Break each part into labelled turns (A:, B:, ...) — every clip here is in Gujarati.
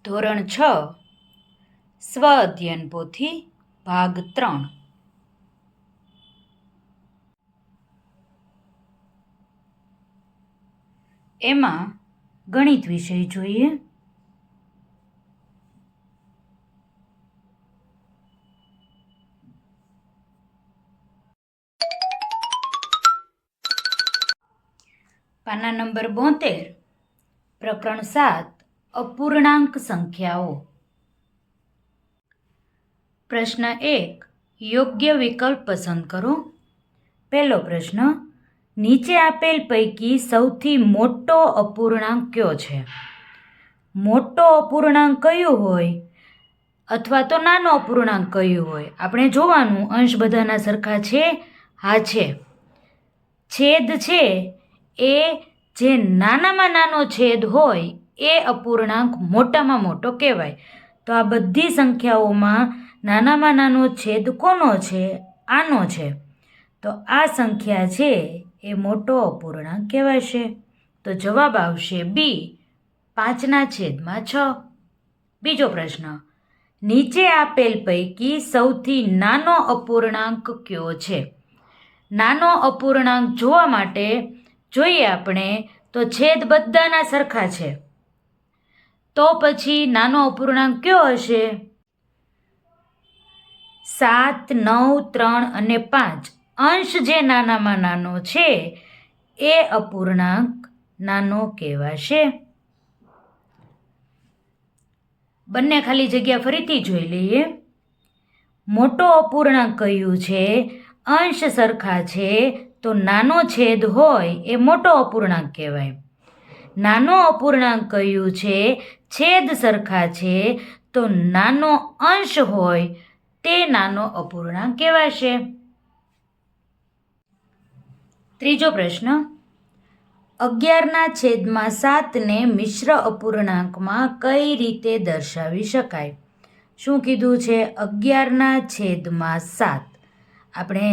A: ધોરણ 6 સ્વ અધ્યયન પોથી ભાગ 3 એમાં ગણિત વિષય જોઈએ. પાના નંબર 72, પ્રકરણ 7, અપૂર્ણાંક સંખ્યાઓ. પ્રશ્ન 1, યોગ્ય વિકલ્પ પસંદ કરો. પહેલો પ્રશ્ન, નીચે આપેલ પૈકી સૌથી મોટો અપૂર્ણાંક કયો છે? મોટો અપૂર્ણાંક કયું હોય અથવા તો નાનો અપૂર્ણાંક કયું હોય? આપણે જોવાનું, અંશ બધાના સરખા છે? હા છે. છેદ છે એ જે નાનામાં નાનો છેદ હોય એ અપૂર્ણાંક મોટામાં મોટો કહેવાય. તો આ બધી સંખ્યાઓમાં નાનામાં નાનો છેદ કોનો છે? આનો છે. તો આ સંખ્યા છે એ મોટો અપૂર્ણાંક કહેવાશે. તો જવાબ આવશે બી, 5/6. બીજો પ્રશ્ન, નીચે આપેલ પૈકી સૌથી નાનો અપૂર્ણાંક કયો છે? નાનો અપૂર્ણાંક જોવા માટે જોઈએ આપણે તો છેદ બધાના સરખા છે. તો પછી નાનો અપૂર્ણાંક કયો હશે? 7, 9, 3 અને 5. અંશ જે નાનામાં નાનો છે એ અપૂર્ણાંક નાનો કહેવાશે. બંને ખાલી જગ્યા ફરીથી જોઈ લઈએ. મોટો અપૂર્ણાંક કયું છે? અંશ સરખા છે તો નાનો છેદ હોય એ મોટો અપૂર્ણાંક કહેવાય. નાનો અપૂર્ણાંક કયું છે? છેદ સરખા છે તો નાનો અંશ હોય તે નાનો અપૂર્ણાંક કહેવાશે. ત્રીજો પ્રશ્ન, 11/7 ને મિશ્ર અપૂર્ણાંકમાં કઈ રીતે દર્શાવી શકાય? શું કીધું છે? 11/7. આપણે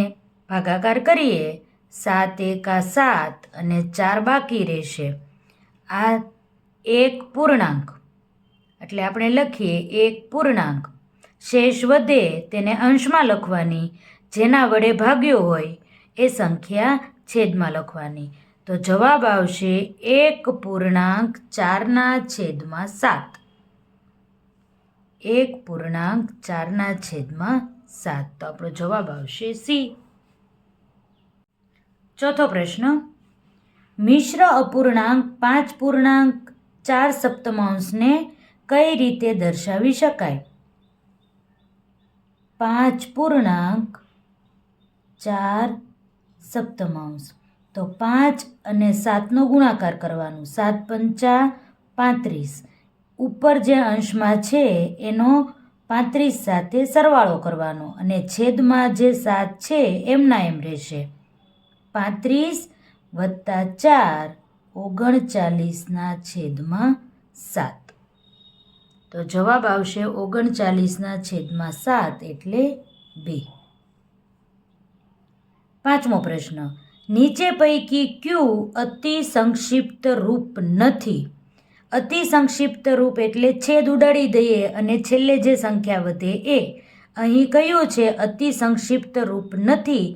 A: ભાગાકાર કરીએ, 7 × 7 અને 4 બાકી રહેશે. આ એક પૂર્ણાંક એટલે આપણે લખીએ એક પૂર્ણાંક. શેષ વધે તેને અંશમાં લખવાની, જેના વડે ભાગ્યો હોય એ સંખ્યા છેદમાં લખવાની. તો જવાબ આવશે 1.4/7. 1.4/7. તો આપણો જવાબ આવશે સી. ચોથો પ્રશ્ન, મિશ્ર અપૂર્ણાંક 5.4 ને કઈ રીતે દર્શાવી શકાય? 5.4. તો 5 અને 7નો ગુણાકાર કરવાનો. 7×5 = 35. ઉપર જે અંશમાં છે એનો 35 સાથે સરવાળો કરવાનો અને છેદમાં જે 7 છે એમના એમ રહેશે. 35 + 4 39/7. તો જવાબ આવશે 39/7 એટલે બી. પાંચમો પ્રશ્ન, નીચે પૈકી કયું અતિ સંક્ષિપ્ત રૂપ નથી? અતિ સંક્ષિપ્ત રૂપ એટલે છેદ ઉડાડી દઈએ અને છેલ્લે જે સંખ્યા વધે એ. અહીં કયું છે અતિ સંક્ષિપ્ત રૂપ નથી?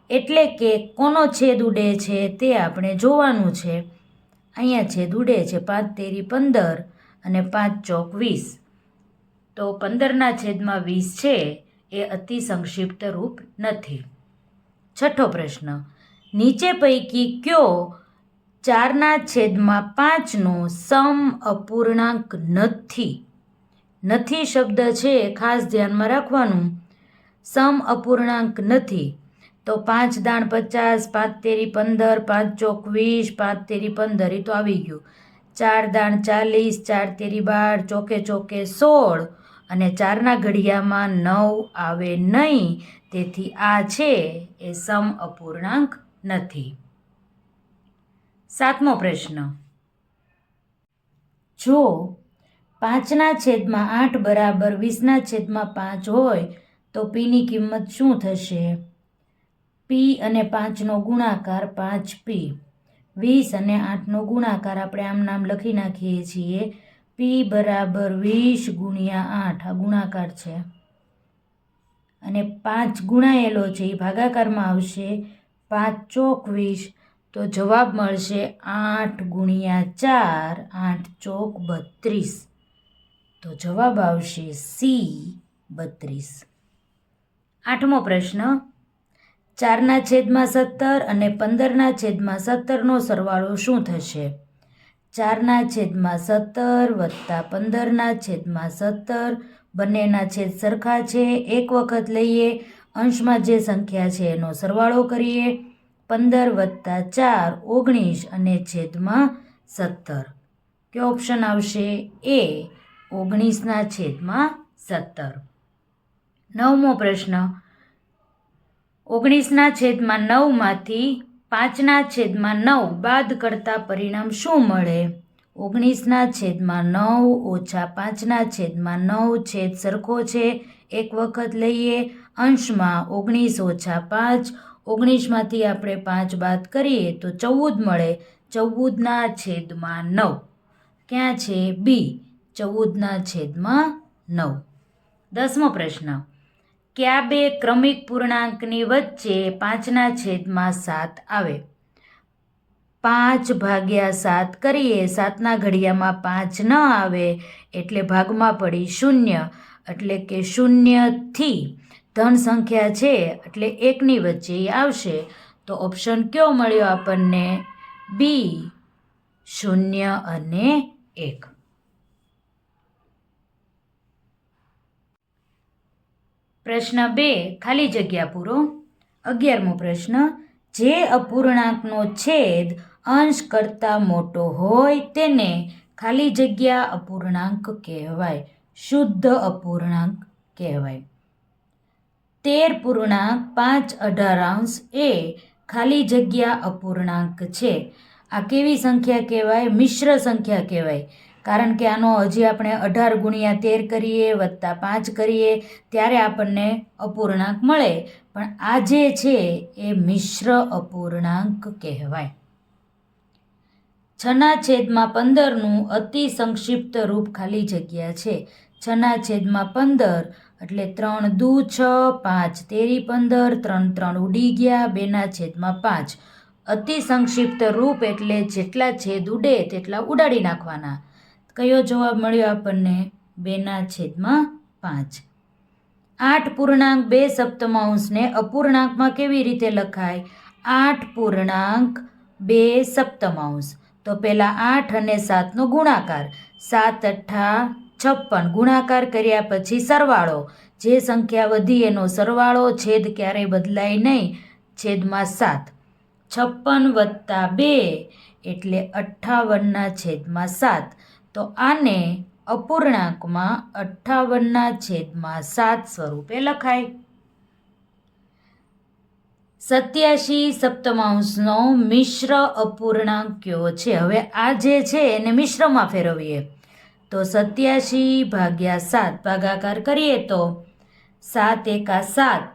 A: એટલે કે કોનો છેદ ઉડે છે તે આપણે જોવાનું છે. અહીંયા છેદ ઉડે છે 5×13 = 15 અને 5×4 = 20. તો 15/20 છે એ અતિ સંક્ષિપ્ત રૂપ નથી. છઠ્ઠો પ્રશ્ન, નીચે પૈકી કયો 4/5 નો સમ અપૂર્ણાંક નથી? નથી શબ્દ છે ખાસ ધ્યાનમાં રાખવાનું. સમ અપૂર્ણાંક નથી. તો 5×50 5×13 = 15, 5×4 = 20, 5×13 = 15. એ તો આવી ગયું. 4×40 4×13 = 12, 4×4 = 16 અને 4ના ઘડિયામાં 9 આવે નહીં. તેથી આ છે એ સમ અપૂર્ણાંક નથી. સાતમો પ્રશ્ન, જો 5/8 = 20/5 હોય તો પીની કિંમત શું થશે? પી અને 5નો ગુણાકાર 5p. 20 અને 8નો ગુણાકાર આપણે આમ નામ લખી નાખીએ છીએ પી બરાબર 20 ગુણ્યા 8 આ ગુણાકાર છે અને 5 ગુણાયેલો છે એ ભાગાકારમાં આવશે 5 ચોક 20 તો જવાબ મળશે 8 ગુણ્યા 4 8 ચોક 32 તો જવાબ આવશે સી 32. 8મો પ્રશ્ન 4/17 અને 15/17નો સરવાળો શું થશે? 4/17 વત્તા 15/17 બંનેના છેદ સરખા છે. એક વખત લઈએ, અંશમાં જે સંખ્યા છે એનો સરવાળો કરીએ. 15 વત્તા 4 19 અને છેદમાં 17. કયો ઓપ્શન આવશે? એ 19/17. 9મો પ્રશ્ન 19/9માંથી 5/9 બાદ કરતા પરિણામ શું મળે? 19/9 ઓછા 5/9 છેદ સરખો છે. એક વખત લઈએ, અંશમાં 19 ઓછા 5. 19માંથી આપણે 5 બાદ કરીએ તો 14 મળે. 14/9 ક્યાં છે? બી 14/9. 10મો પ્રશ્ન કયા બે ક્રમિક પૂર્ણાંકની વચ્ચે 5/7 આવે? 5/7 કરીએ, 7ના ઘડિયામાં 5 ન આવે એટલે ભાગમાં પડી 0, એટલે કે 0થી ધન સંખ્યા છે એટલે 1ની વચ્ચે આવશે. તો ઓપ્શન કયો મળ્યો આપણને? બી 0 અને 1. પ્રશ્ન 2 ખાલી જગ્યા પૂરો. 11મો પ્રશ્ન જે અપૂર્ણાંકનો છેદ અંશ કરતાં મોટો હોય તેને ખાલી જગ્યા અપૂર્ણાંક કહેવાય, શુદ્ધ અપૂર્ણાંક કહેવાય. 13.518 એ ખાલી જગ્યા અપૂર્ણાંક છે. આ કેવી સંખ્યા કહેવાય? મિશ્ર સંખ્યા કહેવાય. કારણ કે આનો હજી આપણે 18 ગુણ્યા 13 કરીએ વત્તા 5 કરીએ ત્યારે આપણને અપૂર્ણાંક મળે, પણ આ જે છે એ મિશ્ર અપૂર્ણાંક કહેવાય. 6/15નું અતિ સંક્ષિપ્ત રૂપ ખાલી જગ્યા છે. 6/15 એટલે 3 દુ 6, 5 તેરી 15, 3 3 ઉડી ગયા, 2/5. અતિ સંક્ષિપ્ત રૂપ એટલે જેટલા છેદ ઉડે તેટલા ઉડાડી નાખવાના. કયો જવાબ મળ્યો આપણને? 2/5. 8.2 અપૂર્ણાંકમાં કેવી રીતે લખાય? 8.2 તો પહેલા 8 અને 7નો ગુણાકાર. 7 8 56 ગુણાકાર કર્યા પછી સરવાળો. જે સંખ્યા વધી એનો સરવાળો, છેદ ક્યારેય બદલાય નહીં, છેદમાં 7. 56 વત્તા 2 એટલે 58/7. તો આને અપૂર્ણાંકમાં 58/7 સ્વરૂપે લખાય. 87/7નો મિશ્ર અપૂર્ણાંક કયો છે? હવે આ જે છે એને મિશ્રમાં ફેરવીએ તો 87/7 ભાગાકાર કરીએ તો 7 એકા 7,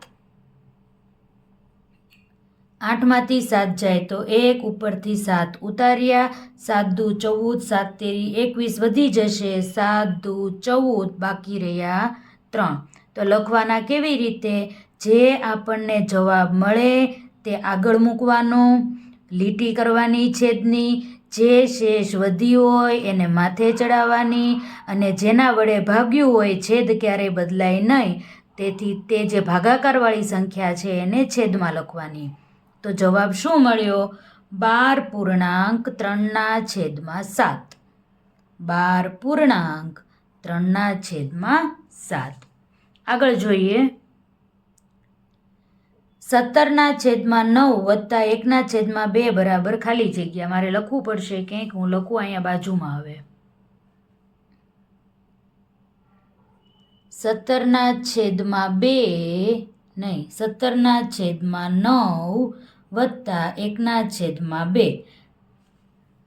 A: 8માંથી 7 જાય તો 1, ઉપરથી 7 ઉતાર્યા, 7 દુ 14, 7 તેરી 21 વધી જશે, 7 દુ 14, બાકી રહ્યા 3. તો લખવાના કેવી રીતે? જે આપણને જવાબ મળે તે આગળ મૂકવાનો, લીટી કરવાની છેદની, જે શેષ વધી હોય એને માથે ચડાવવાની અને જેના વડે ભાગ્યું હોય છેદ ક્યારેય બદલાય નહીં, તેથી તે જે ભાગાકારવાળી સંખ્યા છે એને છેદમાં લખવાની. તો જવાબ શું મળ્યો? 12.3/7. 12.3/7. આગળ જોઈએ. 17/9 વત્તા 1/2 બરાબર ખાલી જગ્યા. મારે લખવું પડશે કંઈક, હું લખું અહીંયા બાજુમાં. હવે 17/2 નહીં, 17/9 વત્તા 1/2.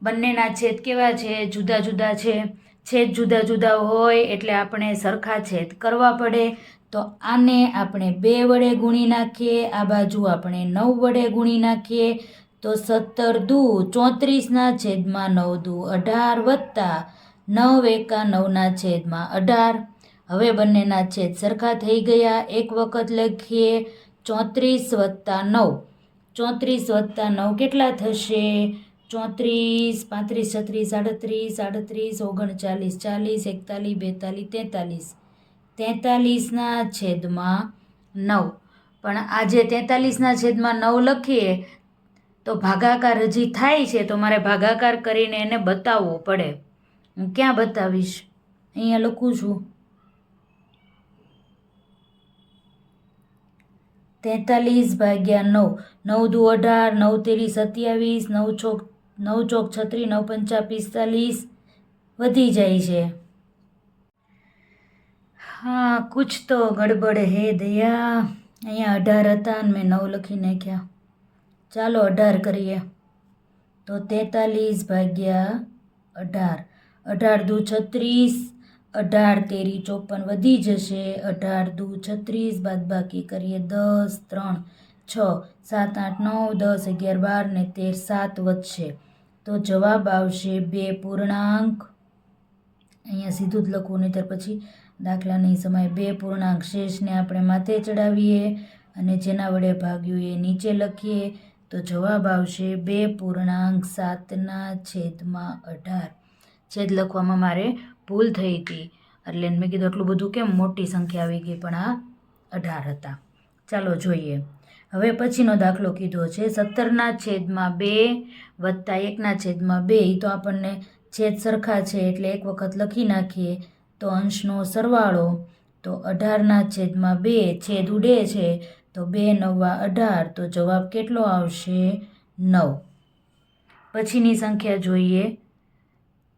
A: બંનેના છેદ કેવા છે? જુદા જુદા છે. છેદ જુદા જુદા હોય એટલે આપણે સરખા છેદ કરવા પડે. તો આને આપણે 2 વડે ગુણી નાખીએ, આ બાજુ આપણે 9 વડે ગુણી નાખીએ તો 17 દુ 34/9 દુ 18 વત્તા 9 એકા 9ના છેદમાં 18. હવે બંનેના છેદ સરખા થઈ ગયા. એક વખત લખીએ 34 + 9. 34 + 9 કેટલા થશે? 34, 35, 36, 38, 39, 40, 41, 42, 43ના છેદમાં 9. પણ આજે 43ના છેદમાં 9 લખીએ તો ભાગાકાર હજી થાય છે, તો મારે ભાગાકાર કરીને એને બતાવવો પડે. હું ક્યાં બતાવીશ? અહીંયા લખું છું 43/9. 9 દુ 18, 9 તેરી 27, 9 ચોક 36, 9 પંચા 45 વધી જાય છે. હા, કુછ તો ગડબડ હે દયા. અહીંયા 18 હતા અને મેં 9 લખી નાખ્યા. ચાલો 18 કરીએ તો 43/18. 18 દુ 36, 18 તેરી 54 વધી જશે. 18 દુ 36, બાદબાકી કરીએ 10, 3, 6, 7, 8, 9, 10, 11, 12 ને 13, 7 વધશે. તો જવાબ આવશે 2 પૂર્ણાંક. અહીંયા સીધું જ લખવું, નહીંતર પછી દાખલાની સમયે 2 પૂર્ણાંક. શેષને આપણે માથે ચડાવીએ અને જેના વડે ભાગ્યું એ નીચે લખીએ. તો જવાબ આવશે 2.7/18. છેદ લખવામાં મારે ભૂલ થઈ હતી, એટલે મેં કીધું એટલું બધું કેમ મોટી સંખ્યા આવી ગઈ, પણ આ 18 હતા. ચાલો જોઈએ. હવે પછીનો દાખલો કીધો છે 17ના છેદમાં 2 વત્તા 1ના છેદમાં 2. તો આપણને છેદ સરખા છે એટલે એક વખત લખી નાખીએ તો અંશનો સરવાળો. તો 18ના છેદમાં 2, છેદ ઉડે છે તો 2 × 9 = 18. તો જવાબ કેટલો આવશે? 9. પછીની સંખ્યા જોઈએ.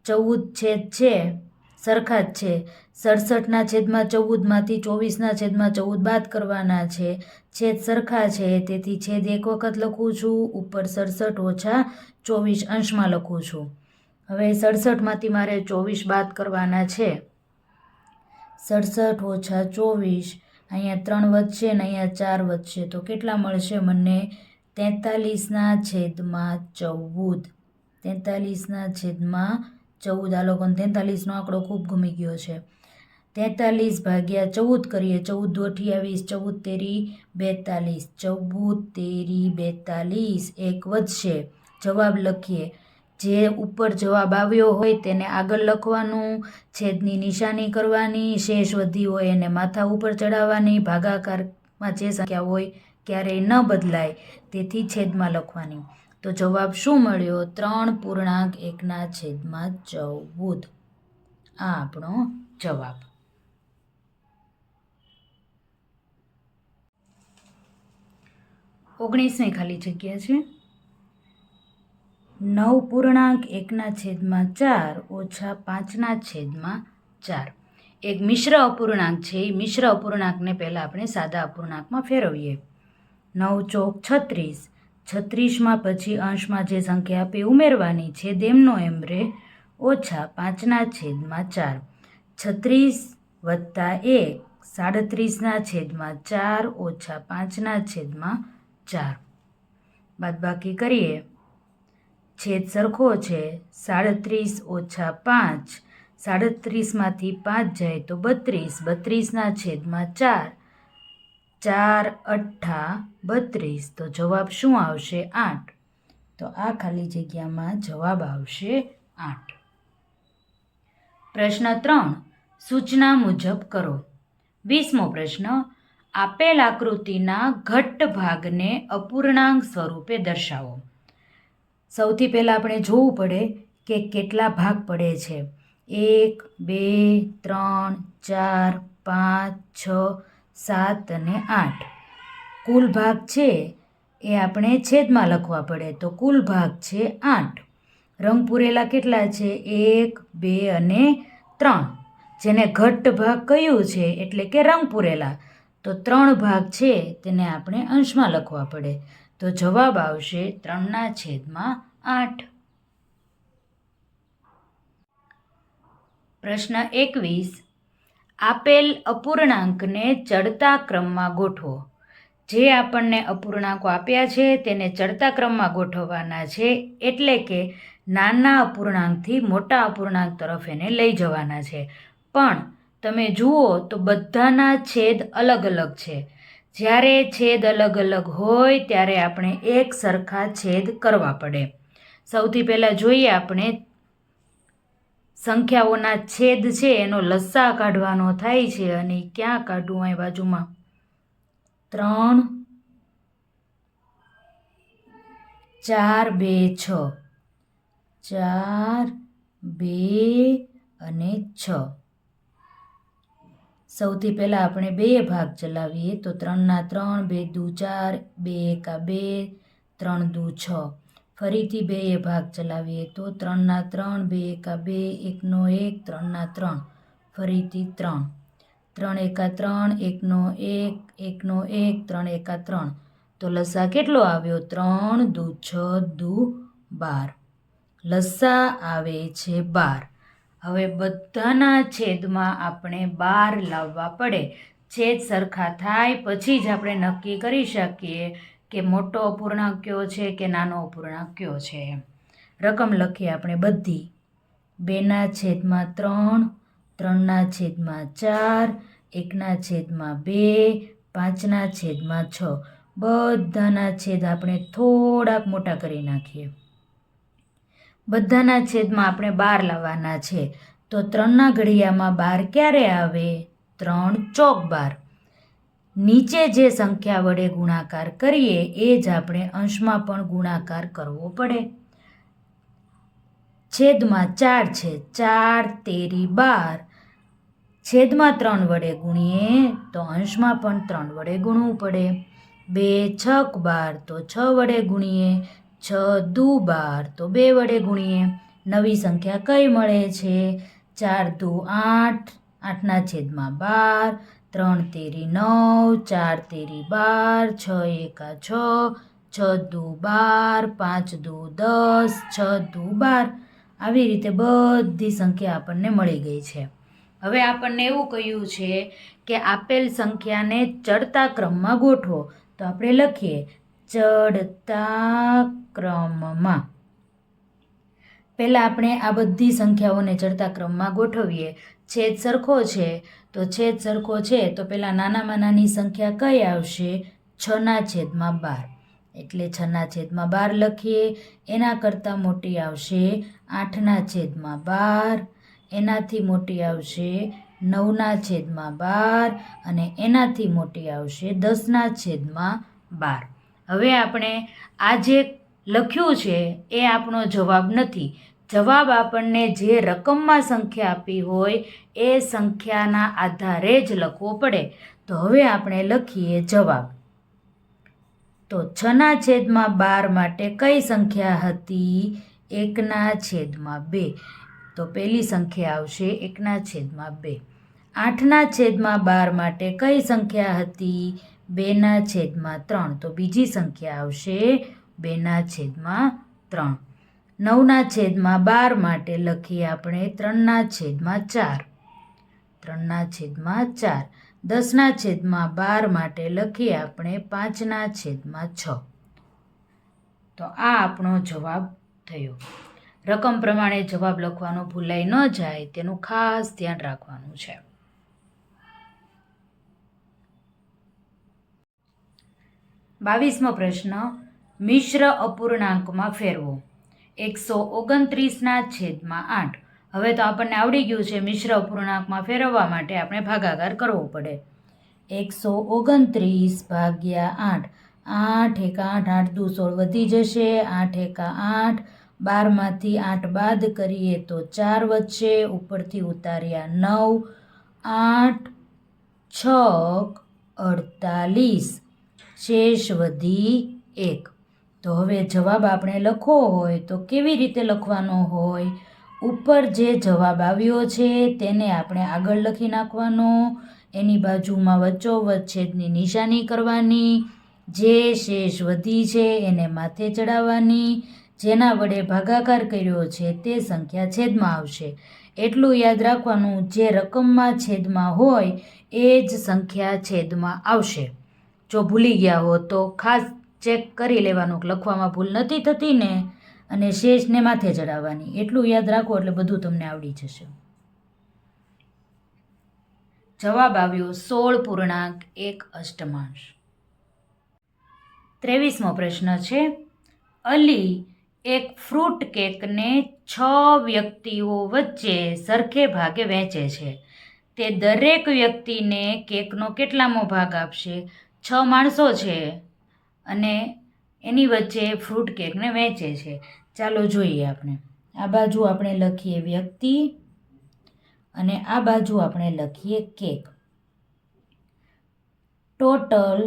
A: 14 છેદ છે, સરખા જ છે. 67ના છેદમાં 14 માંથી 24ના છેદમાં 14 બાદ કરવાના છે. છેદ સરખા છે તેથી છેદ એક વખત લખું છું, ઉપર 67 - 24 અંશમાં લખું છું. હવે 67માંથી મારે 24 બાદ કરવાના છે. 67 - 24, અહીંયા 3 વધશે ને અહીંયા 4 વધશે. તો કેટલા મળશે મને? 43ના છેદમાં 14. 43ના છેદમાં 14. આ લોકોને 43નો આંકડો ખૂબ ગમી ગયો છે. 43/14 કરીએ. 14 દુ 28, 14 તેરી 42, 14 તેરી 42. એક વધશે. જવાબ લખીએ. જે ઉપર જવાબ આવ્યો હોય તેને આગળ લખવાનું, છેદની નિશાની કરવાની, શેષ વધી હોય એને માથા ઉપર ચડાવવાની. ભાગાકારમાં જે સંખ્યા હોય ક્યારેય ન બદલાય તેથી છેદમાં લખવાની. તો જવાબ શું મળ્યો? 3.1/14. આ આપણો જવાબ. ઓગણીસમી ખાલી જગ્યા છે. 9.1/4 ઓછા 5/4. એક મિશ્ર અપૂર્ણાંક છે. એ મિશ્ર અપૂર્ણાંકને પહેલાં આપણે સાદા અપૂર્ણાંકમાં ફેરવીએ. 9 ચોક 36. 36માં પછી અંશમાં જે સંખ્યા આપે ઉમેરવાની છે એમનો એમ રે. ઓછા 5/4. 36 વત્તા 1, 37/4 ઓછા 5/4. બાદબાકી કરીએ. છેદ સરખો છે. 37 ઓછા 5. 37માંથી 5 જાય તો 32. 32/4. 4 અઠ્ઠા 32. તો જવાબ શું આવશે? 8. તો આ ખાલી જગ્યામાં જવાબ આવશે 8. પ્રશ્ન 3. સૂચના મુજબ કરો. 20મો પ્રશ્ન. આપેલ આકૃતિના ઘટ્ટ ભાગને અપૂર્ણાંક સ્વરૂપે દર્શાવો. સૌથી પહેલાં આપણે જોવું પડે કે કેટલા ભાગ પડે છે. 1, 2, 3, 4, 5, 6, 7 અને 8. કુલ ભાગ છે એ આપણે છેદમાં લખવા પડે. તો કુલ ભાગ છે 8. રંગ પૂરેલા કેટલા છે? 1, 2 અને 3. જેને ઘટ્ટ ભાગ કયું છે એટલે કે રંગ પૂરેલા. તો 3 ભાગ છે તેને આપણે અંશમાં લખવા પડે. તો જવાબ આવશે 3/8. પ્રશ્ન 21. આપેલ અપૂર્ણાંકને ચડતા ક્રમમાં ગોઠવો. જે આપણને અપૂર્ણાંકો આપ્યા છે તેને ચડતા ક્રમમાં ગોઠવવાના છે. એટલે કે નાના અપૂર્ણાંકથી મોટા અપૂર્ણાંક તરફ એને લઈ જવાના છે. પણ તમે જુઓ તો બધાના છેદ અલગ અલગ છે. જ્યારે છેદ અલગ અલગ હોય ત્યારે આપણે એક સરખા છેદ કરવા પડે. સૌથી પહેલાં જોઈએ આપણે સંખ્યાઓના છેદ છે એનો લસા કાઢવાનો થાય છે. અને ક્યાં કાઢવું? અહીં બાજુમાં 3, 4, 2, 6. 4, 2 અને 6. સૌથી પહેલાં આપણે 2 ભાગ ચલાવીએ તો 3 ના 3, 2 દુ 4, 2 એકા 2, 3 દુ 6. ફરીથી 2 ભાગ ચલાવીએ તો 3 ના 3, 2 એકા 2, 1 નો 1, 3 ના 3, ફરીથી 3. 3 એકા 3, 1 નો 1, 1 નો 1, 3 એકા 3. તો લસા કેટલો આવ્યો? 3 દુ 6 દુ 12. લસા આવે છે 12. હવે બધાના છેદમાં આપણે 12 લાવવા પડે. છેદ સરખા થાય પછી જ આપણે નક્કી કરી શકીએ કે મોટો અપૂર્ણાંક કયો છે કે નાનો અપૂર્ણાંક કયો છે. રકમ લખીએ આપણે બધી. 2ના છેદમાં 3, 3ના છેદમાં 4, 1ના છેદમાં 2, 5ના છેદમાં 6. બધાના છેદ આપણે થોડાક મોટા કરી નાખીએ. બધાના છેદમાં આપણે 12 લાવવાના છે. તો 3ના ઘડિયામાં 12 ક્યારે આવે? 3 ચોક 12. નીચે જે સંખ્યા વડે ગુણાકાર કરીએ એ જ આપણે અંશમાં પણ ગુણાકાર કરવો પડે. છેદમાં 4 છે. 4 તેરી 12. છેદમાં 3 વડે ગુણીએ તો અંશમાં પણ 3 વડે ગુણવું પડે. 2 છક 12 તો 6 વડે ગુણીએ. 6 દુ 12 તો 2 વડે ગુણીએ. નવી સંખ્યા કઈ મળે છે? 4 દુ 8, 8ના છેદમાં 12, 3 તેરી 9, 4 તેરી 12, 6 એકા 6, 6 દુ 12, 5 દુ 10, 6 દુ 12. આવી રીતે બધી સંખ્યા આપણને મળી ગઈ છે. હવે આપણને એવું કહ્યું છે કે આપેલ સંખ્યાને ચડતા ક્રમમાં ગોઠવો. તો આપણે લખીએ ચડતા ક્રમમાં. પહેલાં આપણે આ બધી સંખ્યાઓને ચડતા ક્રમમાં ગોઠવીએ. છેદ સરખો છે તો છેદ સરખો છે તો પહેલાં નાનામાં નાની સંખ્યા કઈ આવશે? 6ના છેદમાં 12. એટલે 6ના છેદમાં 12 લખીએ. એના કરતાં મોટી આવશે 8ના છેદમાં 12. એનાથી મોટી આવશે 9ના છેદમાં 12 અને એનાથી મોટી આવશે 10ના છેદમાં 12. હવે આપણે આ જે લખ્યું છે એ આપણો જવાબ નથી. જવાબ આપણને જે રકમમાં સંખ્યા આપી હોય એ સંખ્યાના આધારે જ લખવો પડે. તો હવે આપણે લખીએ જવાબ. તો 6ના છેદમાં 12 માટે કઈ સંખ્યા હતી? 1ના છેદમાં 2. તો પહેલી સંખ્યા આવશે 1ના છેદમાં 2. 8ના છેદમાં 12 માટે કઈ સંખ્યા હતી? 2ના છેદમાં 3. તો બીજી સંખ્યા આવશે 2ના છેદમાં 3. 9ના છેદમાં 12 માટે લખીએ આપણે 3ના છેદમાં 4. 3ના છેદમાં 4. 10ના છેદમાં 12 માટે લખીએ આપણે 5ના છેદમાં 6. તો આ આપણો જવાબ થયો. રકમ પ્રમાણે જવાબ લખવાનો ભૂલાઈ ન જાય તેનું ખાસ ધ્યાન રાખવાનું છે. 22મો પ્રશ્ન મિશ્ર અપૂર્ણાંકમાં ફેરવો. 129ના છેદમાં 8. હવે તો આપણને આવડી ગયું છે મિશ્ર અપૂર્ણાંકમાં ફેરવવા માટે આપણે ભાગાકાર કરવો પડે. 129 ભાગ્યા 8. 8 એકા 8, 8 દુ 16 વધી જશે. 8 એકા 8. 12માંથી 8 બાદ કરીએ તો 4 વધશે. ઉપરથી ઉતાર્યા 9. 8 છક 48. શેષ વધી 1. તો હવે જવાબ આપણે લખવો હોય તો કેવી રીતે લખવાનો હોય? ઉપર જે જવાબ આવ્યો છે તેને આપણે આગળ લખી નાખવાનો. એની બાજુમાં વચ્ચોવચ્ચ છેદની નિશાની કરવાની. જે શેષ વધી છે એને માથે ચડાવવાની. જેના વડે ભાગાકાર કર્યો છે તે સંખ્યા છેદમાં આવશે. એટલું યાદ રાખવાનું, જે રકમમાં છેદમાં હોય એ જ સંખ્યા છેદમાં આવશે. જો ભૂલી ગયા હો તો ખાસ ચેક કરી લેવાનું કે લખવામાં ભૂલ નથી થતી ને. અને શેષને માથે ચડાવવાની. એટલું યાદ રાખો એટલે બધું તમને આવડી જશે. જવાબ આવ્યો 16.1 અષ્ટમાંશ. 23મો પ્રશ્ન છે. અલી એક ફ્રૂટ કેકને 6 વ્યક્તિઓ વચ્ચે સરખે ભાગે વહેંચે છે. તે દરેક વ્યક્તિને કેકનો કેટલામો ભાગ આપશે? 6 માણસો છે અને એની વચ્ચે ફ્રૂટ કેકને વહેંચે છે. ચાલો જોઈએ આપણે. આ બાજુ આપણે લખીએ વ્યક્તિ અને આ બાજુ આપણે લખીએ કેક. ટોટલ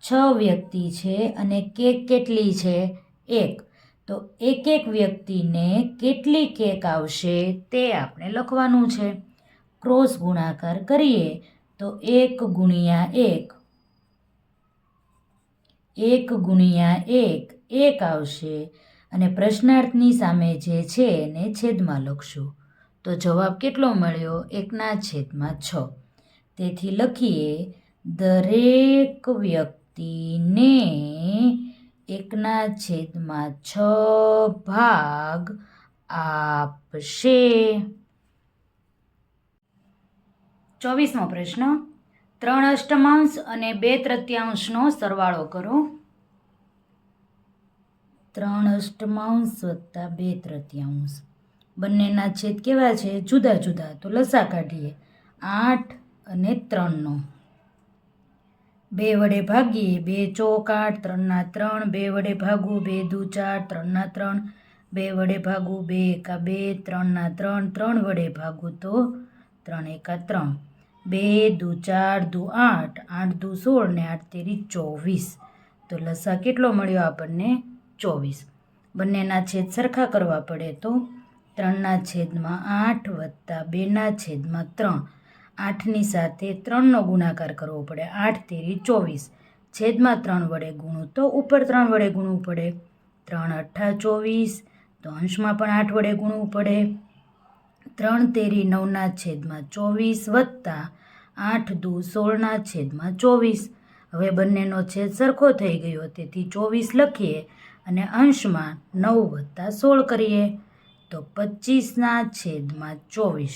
A: 6 વ્યક્તિ છે અને કેક કેટલી છે? 1. તો એક વ્યક્તિને કેટલી કેક આવશે તે આપણે લખવાનું છે. ક્રોસ ગુણાકાર કરીએ તો 1 ગુણ્યા 1 આવશે અને પ્રશ્નાર્થની સામે જે છે એને છેદમાં લખશું. તો જવાબ કેટલો મળ્યો? 1/6. તેથી લખીએ દરેક વ્યક્તિને 1/6 ભાગ આપશે. 24મો પ્રશ્ન. 3 અષ્ટમાંશ અને 2/3નો સરવાળો કરો. 3 અષ્ટમાંશ વત્તા 2/3. બંનેના છેદ કેવા છે? જુદા જુદા. તો લસા કાઢીએ. 8 અને 3નો 2 વડે ભાગીએ. 2 ચોક 8, 3/3. 2 વડે ભાગવું. 2 દુ 4, 3/3. 2 વડે ભાગવું. 2 એકા 2, 3/3. 3 વડે ભાગવું તો 3 એકા 3. 2 દુ 4 દુ 8, 8 દુ 16 ને 8 તેરી 24. તો લસા કેટલો મળ્યો આપણને? 24. બંનેના છેદ સરખા કરવા પડે તો 3/8 વત્તા 2/3. 8ની સાથે 3નો ગુણાકાર કરવો પડે. 8 તેરી 24. છેદમાં 3 વડે ગુણું તો ઉપર 3 વડે ગુણવું પડે. 3 અઠ્ઠા 24. તો અંશમાં પણ 8 વડે ગુણવું પડે. 3 તેરી 9/24 વત્તા 8 દુ 16/24. હવે બંનેનો છેદ સરખો થઈ ગયો તેથી 24 લખીએ અને અંશમાં 9 વત્તા 16 કરીએ તો 25/24.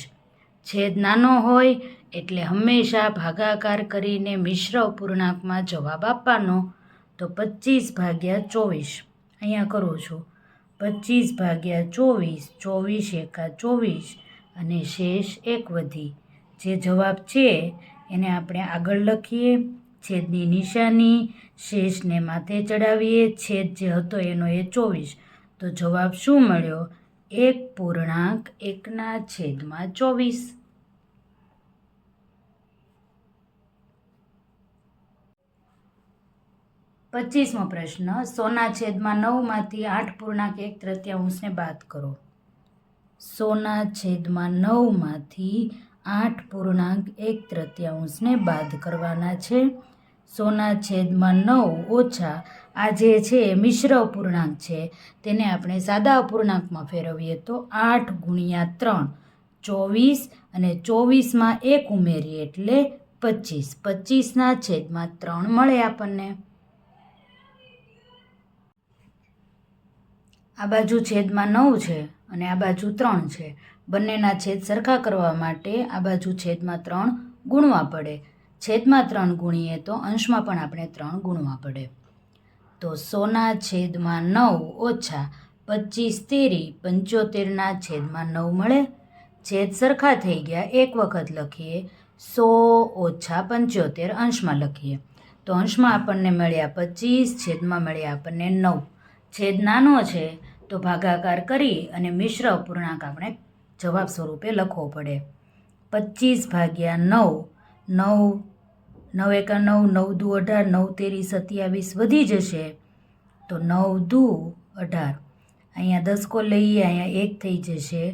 A: છેદ નાનો હોય એટલે હંમેશા ભાગાકાર કરીને મિશ્ર અપૂર્ણાંકમાં જવાબ આપવાનો. તો 25/24 અહીંયા કરું છું. 25/24. 24 એકા 24 અને શેષ 1 વધી. જે જવાબ છે એને આપણે આગળ લખીએ. છેદની નિશાની, શેષને માથે ચડાવીએ. છેદ જે હતો એનો એ 24. તો જવાબ શું મળ્યો? 1.1/24. 25મો પ્રશ્ન. 100/9માંથી 8.1/3 બાદ કરો. 100/9માંથી 8.1/3 બાદ કરવાના છે. 100/9 ઓછા આ જે છે મિશ્ર અપૂર્ણાંક છે તેને આપણે સાદા અપૂર્ણાંકમાં ફેરવીએ તો 8 ગુણ્યા 3 24 અને 24માં 1 ઉમેરીએ એટલે 25. 25/3 મળે આપણને. આ બાજુ છેદમાં 9 છે અને આ બાજુ 3 છે. બંનેના છેદ સરખા કરવા માટે આ બાજુ છેદમાં 3 ગુણવા પડે. છેદમાં 3 ગુણીએ તો અંશમાં પણ આપણે 3 ગુણવા પડે. તો 100/9 ઓછા 25 તેરી 75/9 મળે. છેદ સરખા થઈ ગયા. એક વખત લખીએ 100 ઓછા 75 અંશમાં લખીએ તો અંશમાં આપણને મળ્યા 25, છેદમાં મળ્યા આપણને 9. છેદ નાનો છે તો ભાગાકાર કરી અને મિશ્ર અપૂર્ણાંક આપણે જવાબ સ્વરૂપે લખવો પડે. 25/9. 9 એકા 9, 9 દુ 18, 9 તેરી 27 વધી જશે તો 9 દુ 18. અહીંયા દસકો લઈએ, અહીંયા 1 થઈ જશે.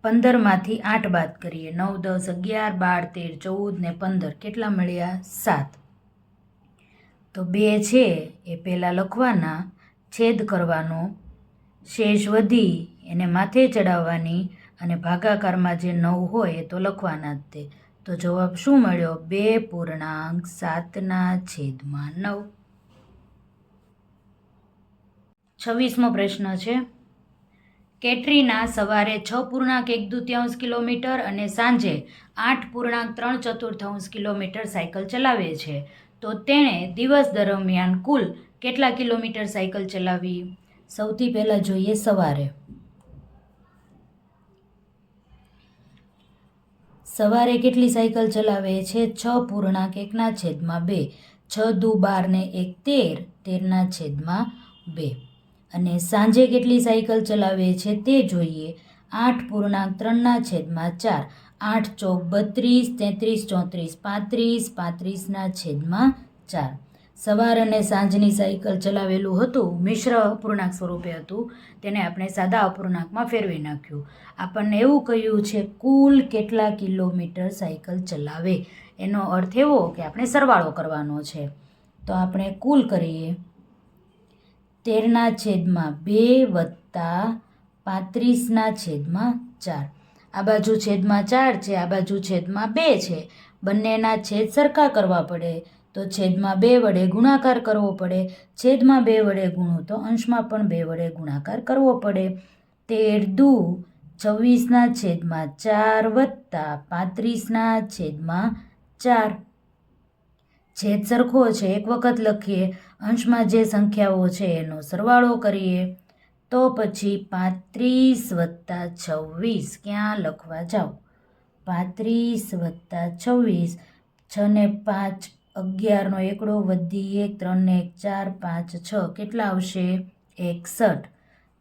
A: 15માંથી 8 બાદ કરીએ. 9, 10, 11, 12, 13, 14 ને 15 કેટલા મળ્યા? 7. તો 2 છે એ પહેલાં લખવાના, છેદ કરવાનો, શેષ વધી એને માથે ચડાવવાની અને ભાગાકારમાં જે 9 હોય એ તો લખવાના જ તે. તો જવાબ શું મળ્યો? 2.7/9. 26મો પ્રશ્ન છે, કેટરીના સવારે 6.1 કિલોમીટર અને સાંજે 8.3 કિલોમીટર સાયકલ ચલાવે છે, તો તેણે દિવસ દરમિયાન કુલ કેટલા કિલોમીટર સાયકલ ચલાવી? સૌથી પહેલાં જોઈએ સવારે. સવારે કેટલી સાયકલ ચલાવે છે? 6.1/2. 6 દુ 12 ને 1 13, 13/2. અને સાંજે કેટલી સાયકલ ચલાવે છે તે જોઈએ. 8.3/4. 8 ચોક 32, 33 34, 35, 35/4. સવાર અને સાંજની સાયકલ ચલાવેલું હતું, મિશ્ર અપૂર્ણાંક સ્વરૂપે હતું, તેને આપણે સાદા અપૂર્ણાંકમાં ફેરવી નાખ્યું. આપણને એવું કહ્યું છે કુલ કેટલા કિલોમીટર સાયકલ ચલાવે. એનો અર્થ એવો કે આપણે સરવાળો કરવાનો છે. તો આપણે કુલ કરીએ. 13/2 વત્તા 35/4. આ બાજુ છેદમાં 4 છે, આ બાજુ છેદમાં 2 છે. બંનેના છેદ સરખા કરવા પડે તો છેદમાં 2 વડે ગુણાકાર કરવો પડે. છેદમાં 2 વડે ગુણો તો અંશમાં પણ 2 વડે ગુણાકાર કરવો પડે. 13 દુ 26/4 વત્તા 35/4. છેદ સરખો છે, એક વખત લખીએ. અંશમાં જે સંખ્યાઓ છે એનો સરવાળો કરીએ. તો પછી 35 વત્તા 26 ક્યાં લખવા જાઓ? 35 વત્તા 26. 6 ને 5 11 નો એકડો વધી 1 3 ને 1 4 5 6 કેટલા આવશે? 61.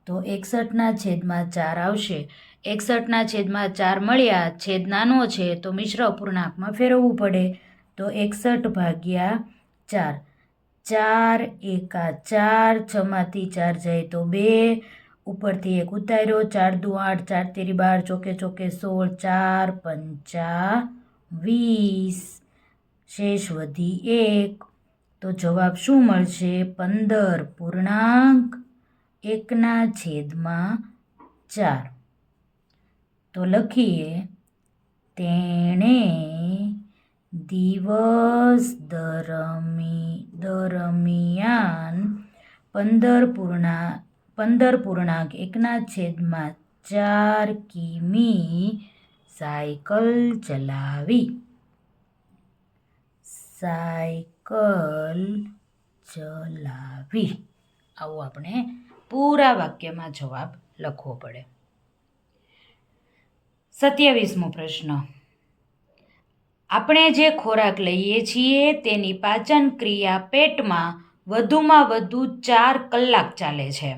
A: તો 61/4 આવશે. 61/4 મળ્યા. છેદ નાનો છે તો મિશ્ર અપૂર્ણાંકમાં ફેરવવું પડે. તો 61/4. 4 એકા 4, 6 માંથી 4 જાય તો 2, ઉપરથી 1 ઉતાર્યો. 4 દુ 8, 4 તેરી 12, ચોકે ચોકે 16, 4 પંચા 20, શેષ વધી 1. તો જવાબ શું મળશે? 15.1/4. તો લખીએ, તેણે દિવસ દરમિયાન 15.1/4 કિમી સાયકલ ચલાવી. આવું આપણે પૂરા વાક્યમાં જવાબ લખવો પડે. 27મો પ્રશ્ન, આપણે જે ખોરાક લઈએ છીએ તેની પાચન ક્રિયા પેટમાં વધુમાં વધુ 4 કલાક ચાલે છે,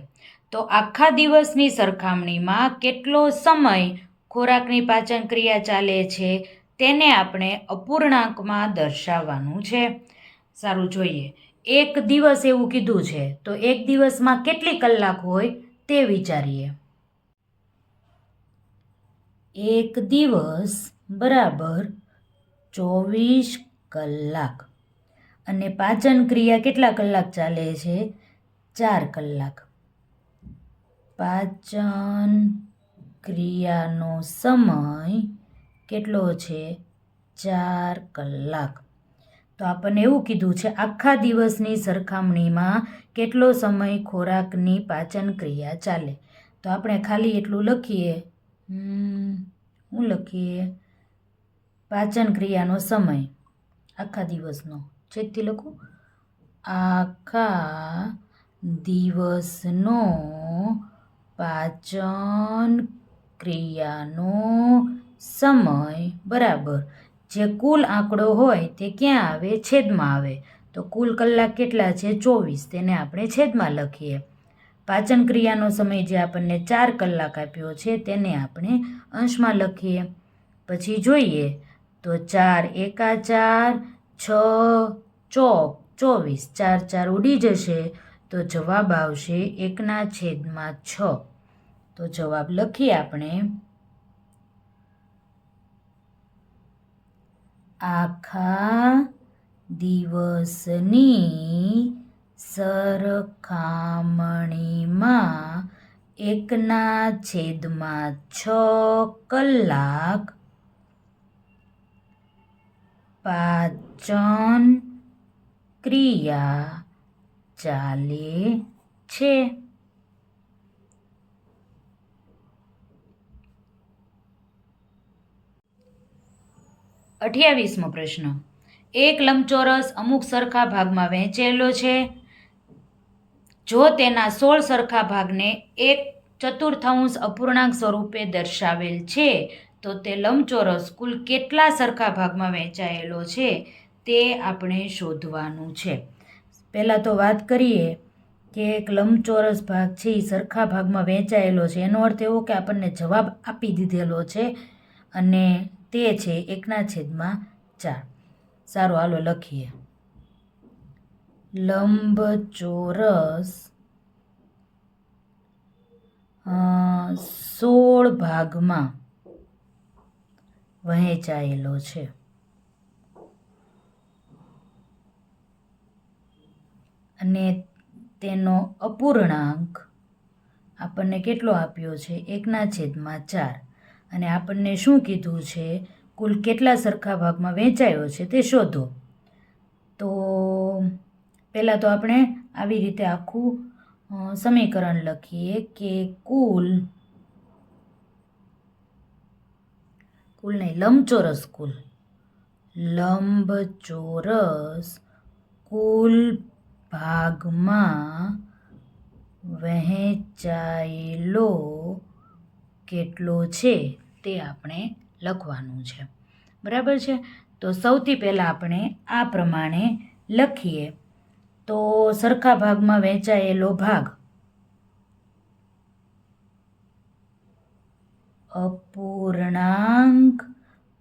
A: તો આખા દિવસની સરખામણીમાં કેટલો સમય ખોરાકની પાચન ક્રિયા ચાલે છે તેને આપણે અપૂર્ણાંકમાં દર્શાવવાનું છે. સારું, જોઈએ. એક દિવસ એવું કીધું છે, તો એક દિવસમાં કેટલી કલાક હોય તે વિચારીએ. એક દિવસ બરાબર 24 કલાક. અને પાચન ક્રિયા કેટલા કલાક ચાલે છે? 4 કલાક. પાચન ક્રિયાનો સમય કેટલો છે? 4 કલાક. તો આપણને એવું કીધું છે આખા દિવસની સરખામણીમાં કેટલો સમય ખોરાકની પાચન ક્રિયા ચાલે. તો આપણે ખાલી એટલું લખીએ. શું લખીએ? પાચન ક્રિયાનો સમય આખા દિવસનો છેદથી લખું. આખા દિવસનો પાચન ક્રિયાનો સમય બરાબર જે કુલ આંકડો હોય તે ક્યાં આવે? છેદમાં આવે. તો કુલ કલાક કેટલા છે? 24. તેને આપણે છેદમાં લખીએ. પાચન ક્રિયાનો સમય જે આપણને 4 કલાક આપ્યો છે તેને આપણે અંશમાં લખીએ. પછી જોઈએ તો 4 એકા 4, 6 ચોક 24, 4 4 ઉડી જશે તો જવાબ આવશે 1/6. તો જવાબ લખીએ આપણે. આખા દિવસની સરખામણીમાં 1/6 કલાક પાચન ક્રિયા ચાલે છે. 28મો પ્રશ્ન, એક લંબચોરસ અમુક સરખા ભાગમાં વહેંચેલો છે. જો તેના 16 સરખા ભાગને 1/4 અપૂર્ણાંક સ્વરૂપે દર્શાવેલ છે તો તે લંબચોરસ કુલ કેટલા સરખા ભાગમાં વહેંચાયેલો છે તે આપણે શોધવાનું છે. પહેલાં તો વાત કરીએ કે એક લંબચોરસ ભાગ છે એ સરખા ભાગમાં વહેંચાયેલો છે. એનો અર્થ એવો કે આપણને જવાબ આપી દીધેલો છે અને તે છે 1/4. સારું, હાલો લખીએ. લંબચોરસ 16 ભાગમાં વહેંચાયેલો છે. અને તેનો અપૂર્ણાંક આપણને કેટલો આપ્યો છે? 1/4. અને આપણને શું કીધું છે? કુલ કેટલા સરખા ભાગમાં વહેંચાયો છે તે શોધો. તો પહેલાં તો આપણે આવી રીતે આખું સમીકરણ લખીએ કે કુલ નહીં, લંબચોરસ કુલ ભાગમાં વહેંચાયેલો કેટલો છે તે આપણે લખવાનું છે. બરાબર છે? તો સૌથી પહેલાં આપણે આ પ્રમાણે લખીએ. તો સરખા ભાગમાં વહેંચાયેલો ભાગ અપૂર્ણાંક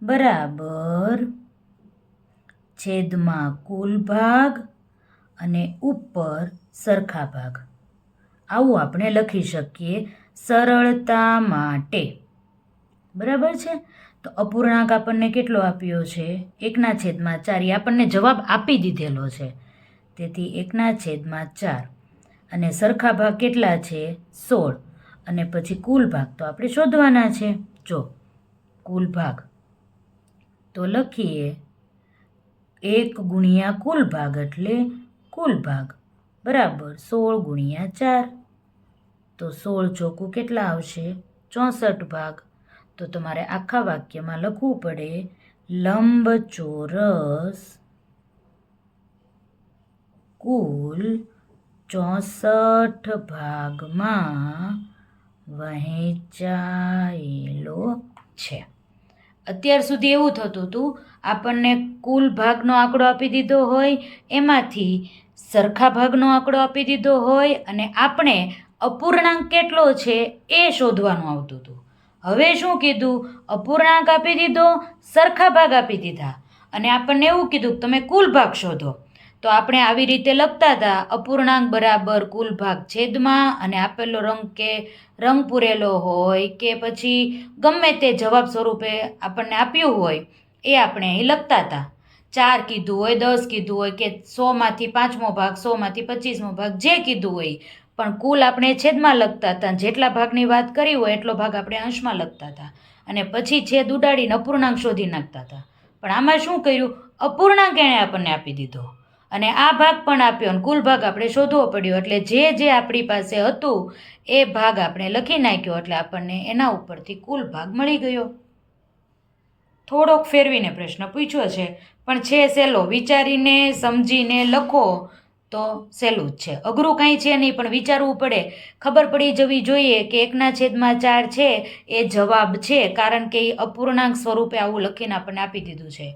A: બરાબર છેદમાં કુલ ભાગ અને ઉપર સરખા ભાગ. આવું આપણે લખી શકીએ સરળતા માટે. બરાબર છે? તો અપૂર્ણાંક આપણને કેટલો આપ્યો છે? 1/4. એ આપણને જવાબ આપી દીધેલો છે. તેથી 1/4 અને સરખા ભાગ કેટલા છે? 16. અને પછી કુલ ભાગ તો આપણે શોધવાના છે. જો કુલ ભાગ તો લખીએ 1 ગુણ્યા કુલ ભાગ એટલે કુલ ભાગ બરાબર 16 × 4. તો 16 ચોકું કેટલા આવશે? 64 ભાગ. તો તમારે આખા વાક્યમાં લખવું પડે લંબચોરસ કુલ 64 ભાગમાં વહેંચાયેલો છે. અત્યાર સુધી એવું થતું હતું, આપણને કુલ ભાગનો આંકડો આપી દીધો હોય, એમાંથી સરખા ભાગનો આંકડો આપી દીધો હોય અને આપણે અપૂર્ણાંક કેટલો છે એ શોધવાનું આવતું હતું. હવે શું કીધું? અપૂર્ણાંક આપી દીધો, સરખા ભાગ આપી દીધા અને આપણને એવું કીધું કે તમે કુલ ભાગ શોધો. તો આપણે આવી રીતે લખતા હતા, અપૂર્ણાંક બરાબર કુલ ભાગ છેદમાં અને આપેલો રંગ પૂરેલો હોય કે પછી ગમે તે જવાબ સ્વરૂપે આપણને આપ્યું હોય એ આપણે અહીં લખતા હતા. 4 કીધું હોય, 10 કીધું હોય કે 100માંથી 5મો ભાગ, 100માંથી 25મો ભાગ, જે કીધું હોય, પણ કુલ આપણે છેદમાં લખતા હતા. જેટલા ભાગની વાત કરી હોય એટલો ભાગ આપણે અંશમાં લખતા હતા અને પછી છેદ ઉડાડીને અપૂર્ણાંક શોધી નાખતા હતા. પણ આમાં શું કર્યું? અપૂર્ણાંક એણે આપણને આપી દીધો અને આ ભાગ પણ આપ્યો અને કુલ ભાગ આપણે શોધવો પડ્યો. એટલે જે આપણી પાસે હતું એ ભાગ આપણે લખી નાખ્યો એટલે આપણને એના ઉપરથી કુલ ભાગ મળી ગયો. થોડોક ફેરવીને પ્રશ્ન પૂછ્યો છે પણ છે સહેલો. વિચારીને સમજીને લખો તો સહેલું જ છે. અઘરું કાંઈ છે નહીં, પણ વિચારવું પડે. ખબર પડી જવી જોઈએ કે 1/4 છે એ જવાબ છે, કારણ કે એ અપૂર્ણાંક સ્વરૂપે આવું લખીને આપણને આપી દીધું છે.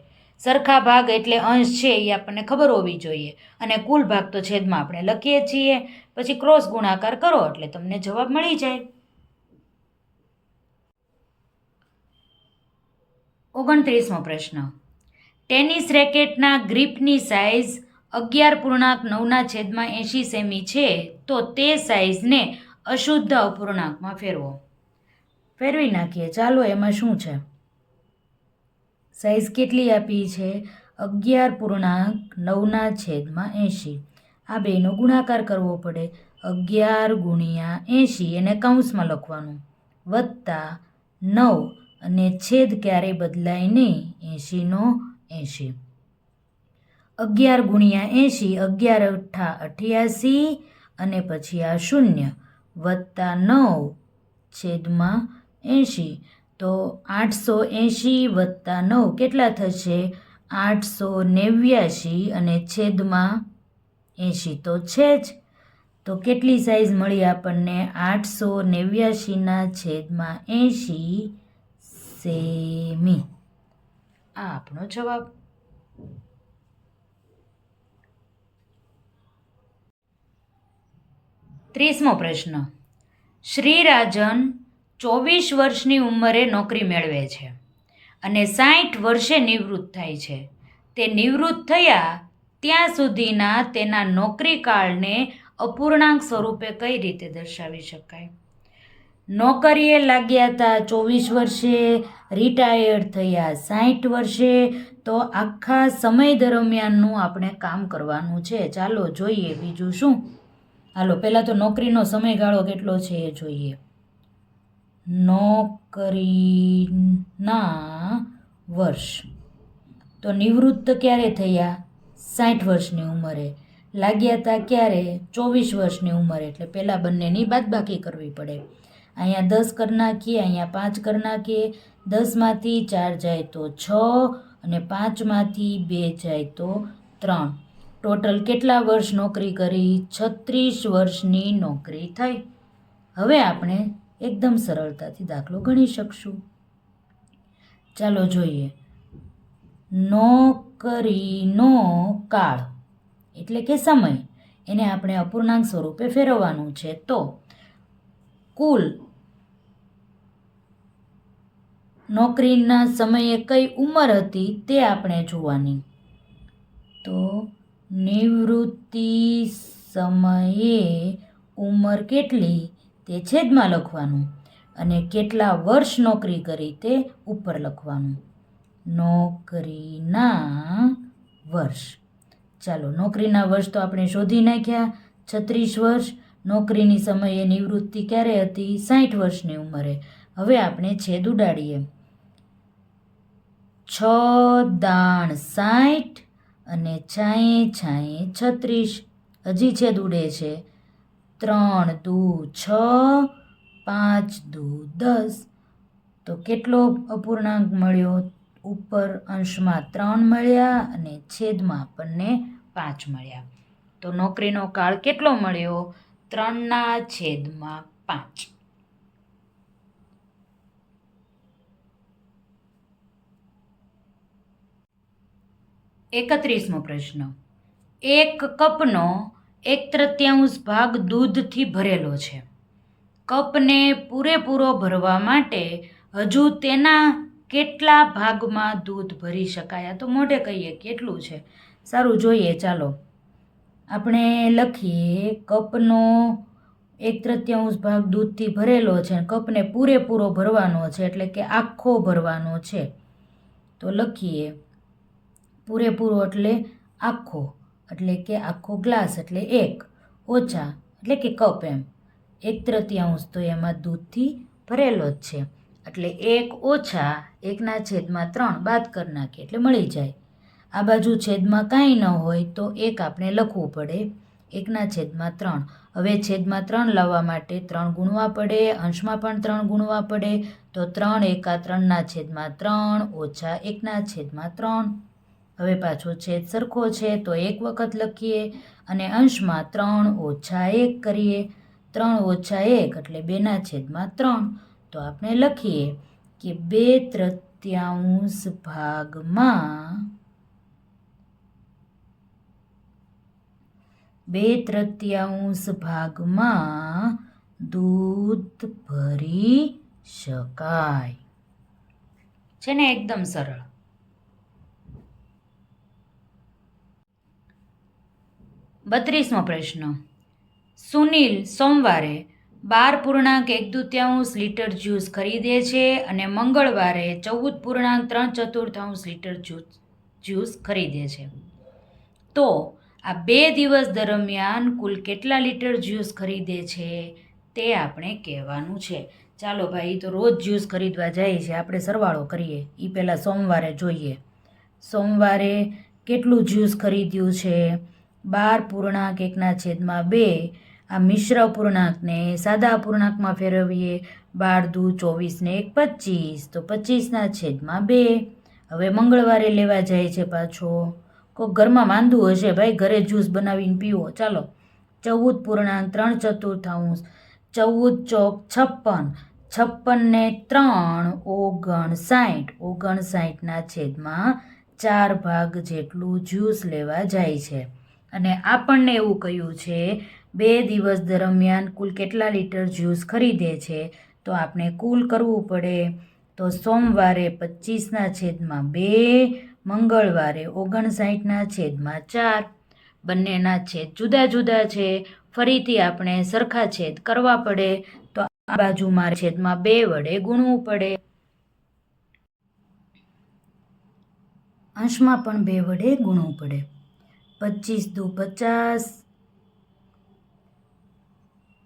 A: સરખા ભાગ એટલે અંશ છે એ આપણને ખબર હોવી જોઈએ અને કુલ ભાગ તો છેદમાં આપણે લખીએ છીએ. પછી ક્રોસ ગુણાકાર કરો એટલે તમને જવાબ મળી જાય. 29મો પ્રશ્ન, ટેનિસ રેકેટના ગ્રીપની સાઇઝ 11.9/80 સેમી છે તો તે સાઇઝને અશુદ્ધ અપૂર્ણાંકમાં ફેરવો. ફેરવી નાખીએ. ચાલો, એમાં શું છે? સાઇઝ કેટલી આપી છે? 11.9/80. આ બેનો ગુણાકાર કરવો પડે. 11 × 80 એને કૌંસમાં લખવાનું વત્તા 9 અને છેદ ક્યારેય બદલાય નહીં, 80 નો 80. 11 × 80, 11 × 8 88 અને પછી આ 0 વત્તા 9/80. તો 880 વત્તા 9 કેટલા થશે? 889 અને છેદમાં 80 તો છે જ. તો કેટલી સાઈઝ મળી આપણને? 889 છેદમાં 80 સેમી. આ આપણો જવાબ. 30મો પ્રશ્ન. શ્રીરાજન 24 વર્ષની ઉંમરે નોકરી મેળવે છે અને 60 વર્ષે નિવૃત્ત થાય છે. તે નિવૃત્ત થયા ત્યાં સુધીના તેના નોકરીકાળને અપૂર્ણાંક સ્વરૂપે કઈ રીતે દર્શાવી શકાય? નોકરીએ લાગ્યા હતા 24 વર્ષે, રિટાયર્ડ થયા 60 વર્ષે, તો આખા સમય દરમિયાનનું આપણે કામ કરવાનું છે. ચાલો જોઈએ બીજું શું. હાલો પહેલાં તો નોકરીનો સમયગાળો કેટલો છે એ જોઈએ. નોકરીના વર્ષ. તો નિવૃત્ત ક્યારે થયા? 60 વર્ષની ઉંમરે. લાગ્યા હતા ક્યારે? 24 વર્ષની ઉંમરે. એટલે પહેલાં બંનેની બાદબાકી કરવી પડે. અહીંયા 10 કરી નાખીએ, અહીંયા 5 કરી નાખીએ. 10માંથી 4 જાય તો 6 અને 5માંથી 2 જાય તો 3. ટોટલ કેટલા વર્ષ નોકરી કરી? 36 વર્ષની નોકરી થઈ. હવે આપણે એકદમ સરળતાથી દાખલો ગણી શકશું. ચાલો જોઈએ. નોકરીનો કાળ એટલે કે સમય, એને આપણે અપૂર્ણાંક સ્વરૂપે ફેરવવાનું છે. તો કુલ નોકરીના સમયે કઈ ઉંમર હતી તે આપણે જોવાની. તો નિવૃત્તિ સમયે ઉંમર કેટલી તે છેદમાં લખવાનું અને કેટલા વર્ષ નોકરી કરી તે ઉપર લખવાનું. નોકરીના વર્ષ. ચાલો નોકરીના વર્ષ તો આપણે શોધી નાખ્યા. 36 વર્ષ. નોકરીની સમયે નિવૃત્તિ ક્યારે હતી? 60 વર્ષની ઉંમરે. હવે આપણે છેદ ઉડાડીએ. 6 દાણ 60 અને છાંયે છાંયે 36. હજી છેદ ઉડે છે. 3 દુ 6, 5 દુ 10. તો કેટલો અપૂર્ણાંક મળ્યો? ઉપર અંશમાં 3 મળ્યા અને છેદમાં આપણને 5 મળ્યા. તો નોકરીનો કાળ કેટલો મળ્યો? 3/5. 31મો પ્રશ્ન. એક કપનો 1/3 ભાગ દૂધથી ભરેલો છે. કપને પૂરેપૂરો ભરવા માટે હજુ તેના કેટલા ભાગમાં દૂધ ભરી શકાય? તો મોઢે કહીએ કેટલું છે. સારું જોઈએ. ચાલો આપણે લખીએ. કપનો 1/3 ભાગ દૂધથી ભરેલો છે. કપને પૂરેપૂરો ભરવાનો છે એટલે કે આખો ભરવાનો છે. તો લખીએ પૂરેપૂરો એટલે આખો, એટલે કે આખો ગ્લાસ એટલે 1 ઓછા એટલે કે કપ એમ 1/3 તો એમાં દૂધથી ભરેલો જ છે એટલે 1 ઓછા 1/3 બાદ કરી નાખીએ એટલે મળી જાય. આ બાજુ છેદમાં કાંઈ ન હોય તો 1 આપણે લખવું પડે. 1/3. હવે છેદમાં 3 લાવવા માટે 3 ગુણવા પડે, અંશમાં પણ 3 ગુણવા પડે. તો 3 એકા 3/3 ઓછા 1/3. હવે પાછો છેદ સરખો છે તો 1 વખત લખીએ અને અંશમાં 3 ઓછા 1 કરીએ. 3 ઓછા 1 એટલે 2/3. તો આપણે લખીએ કે 2/3 ભાગમાં 2/3 ભાગમાં દૂધ ભરી શકાય છે ને. એકદમ સરળ. 32મો પ્રશ્ન. સુનિલ સોમવારે 12.1/2 લીટર જ્યુસ ખરીદે છે અને મંગળવારે 14.3/4 લીટર જ્યુસ ખરીદે છે. તો આ 2 દિવસ દરમિયાન કુલ કેટલા લીટર જ્યુસ ખરીદે છે તે આપણે કહેવાનું છે. ચાલો ભાઈ, તો રોજ જ્યુસ ખરીદવા જાય છે, આપણે સરવાળો કરીએ. એ પહેલાં સોમવારે જોઈએ. સોમવારે કેટલું જ્યુસ ખરીદ્યું છે? 12.1/2. આ મિશ્ર અપૂર્ણાંકને સાદા અપૂર્ણાંકમાં ફેરવીએ. 12 દુ 24 ને 1 25, તો 25ના છેદમાં 2. હવે મંગળવારે લેવા જાય છે પાછો. કોઈક ઘરમાં માંદું હશે ભાઈ, ઘરે જ્યુસ બનાવીને પીવો. ચાલો 14.3 14 ચોક 56, 56 ને 3 59, 59ના છેદમાં 4 ભાગ જેટલું જ્યુસ લેવા જાય છે. અને આપણને એવું કહ્યું છે 2 દિવસ દરમિયાન કુલ કેટલા લીટર જ્યુસ ખરીદે છે, તો આપણે કુલ કરવું પડે. તો સોમવારે 25ના છેદમાં 2, મંગળવારે 59ના છેદમાં 4. બંનેના છેદ જુદા જુદા છે, ફરીથી આપણે સરખા છેદ કરવા પડે. તો આ બાજુ મારે છેદમાં 2 વડે ગુણવું પડે, અંશમાં પણ 2 વડે ગુણવું પડે. 25 દુ 50,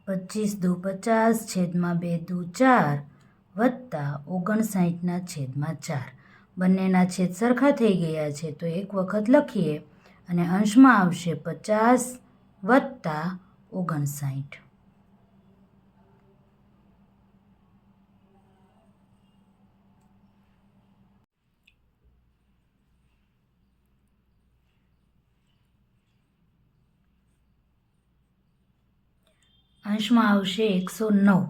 A: 25 દુ 50, છેદમાં 2 દુ 4, વત્તા 59ના છેદમાં 4. બંનેના છેદ સરખા થઈ ગયા છે, તો એક વખત લખીએ અને અંશમાં આવશે 50 વત્તા 59. અંશમાં આવશે 109,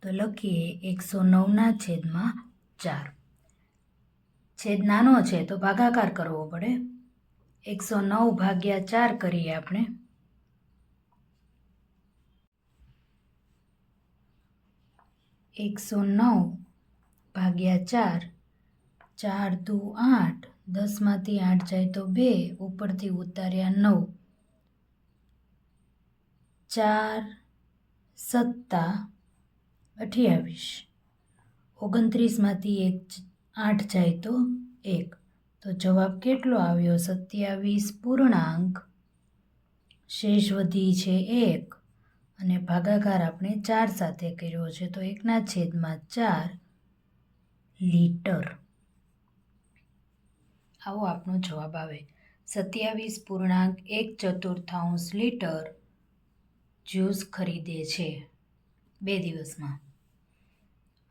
A: તો લખીએ 109ના છેદમાં 4. છેદ નાનો છે તો ભાગાકાર કરવો પડે. 109 ભાગ્યા 4 કરીએ આપણે. 109 ભાગ્યા 4, 4 દુ 8, 10માંથી 8 જાય તો 2, ઉપરથી ઉતાર્યા 9, 4 સત્તા 28, 29માંથી 8 જાય તો 1, તો જવાબ કેટલો આવ્યો? 27 પૂર્ણાંક. શેષ વધી છે 1 અને ભાગાકાર આપણે 4 સાથે કર્યો છે, તો 1ના છેદમાં 4 લીટર. આવો આપણો જવાબ આવે. 27.1/4 લીટર જ્યુસ ખરીદે છે 2 દિવસમાં.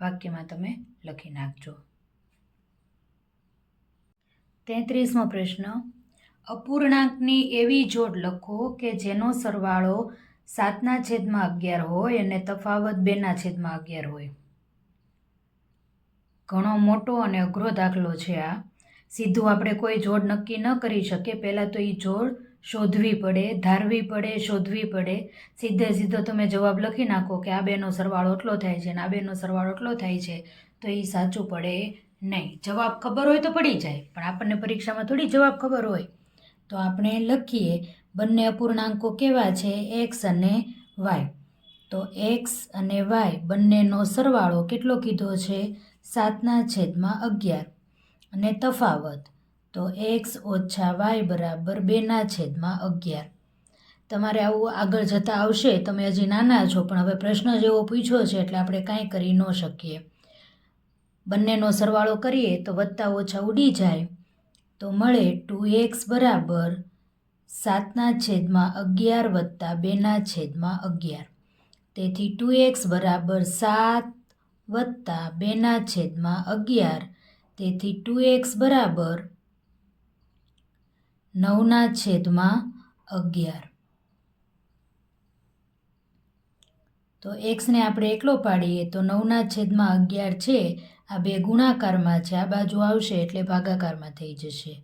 A: વાક્યમાં તમે લખી નાખજો. 33મો પ્રશ્ન, અપૂર્ણાંકની એવી જોડ લખો કે જેનો સરવાળો 7/11 હોય અને તફાવત 2/11 હોય. ઘણો મોટો અને અઘરો દાખલો છે આ. સીધું આપણે કોઈ જોડ નક્કી ન કરી શકીએ, પહેલાં તો એ જોડ શોધવી પડે, ધારવી પડે, શોધવી પડે. સીધો તમે જવાબ લખી નાખો કે આ બેનો સરવાળો એટલો થાય છે અને આ બેનો સરવાળો એટલો થાય છે, તો એ સાચું પડે નહીં. જવાબ ખબર હોય તો પડી જાય, પણ આપણને પરીક્ષામાં થોડી જવાબ ખબર હોય. તો આપણે લખીએ બંને અપૂર્ણાંકો કેવા છે? એક્સ અને વાય. તો એક્સ અને વાય બંનેનો સરવાળો કેટલો કીધો છે? 7/11. અને તફાવત તો એક્સ ઓછા વાય બરાબર 2/11. તમારે આવું આગળ જતાં આવશે, તમે હજી નાના છો, પણ હવે પ્રશ્ન જેવો પૂછ્યો છે એટલે આપણે કાંઈ કરી ન શકીએ. બંનેનો સરવાળો કરીએ તો વત્તા ઓછા ઉડી જાય, તો મળે 2x બરાબર 7/11 વત્તા 2/11. તેથી 2x બરાબર 7 વત્તા 2/11. તેથી 2x બરાબર 9/11. તો એક્સને આપણે એકલો પાડીએ તો 9/11 છે. આ બે ગુણાકારમાં છે, આ બાજુ આવશે એટલે ભાગાકારમાં થઈ જશે.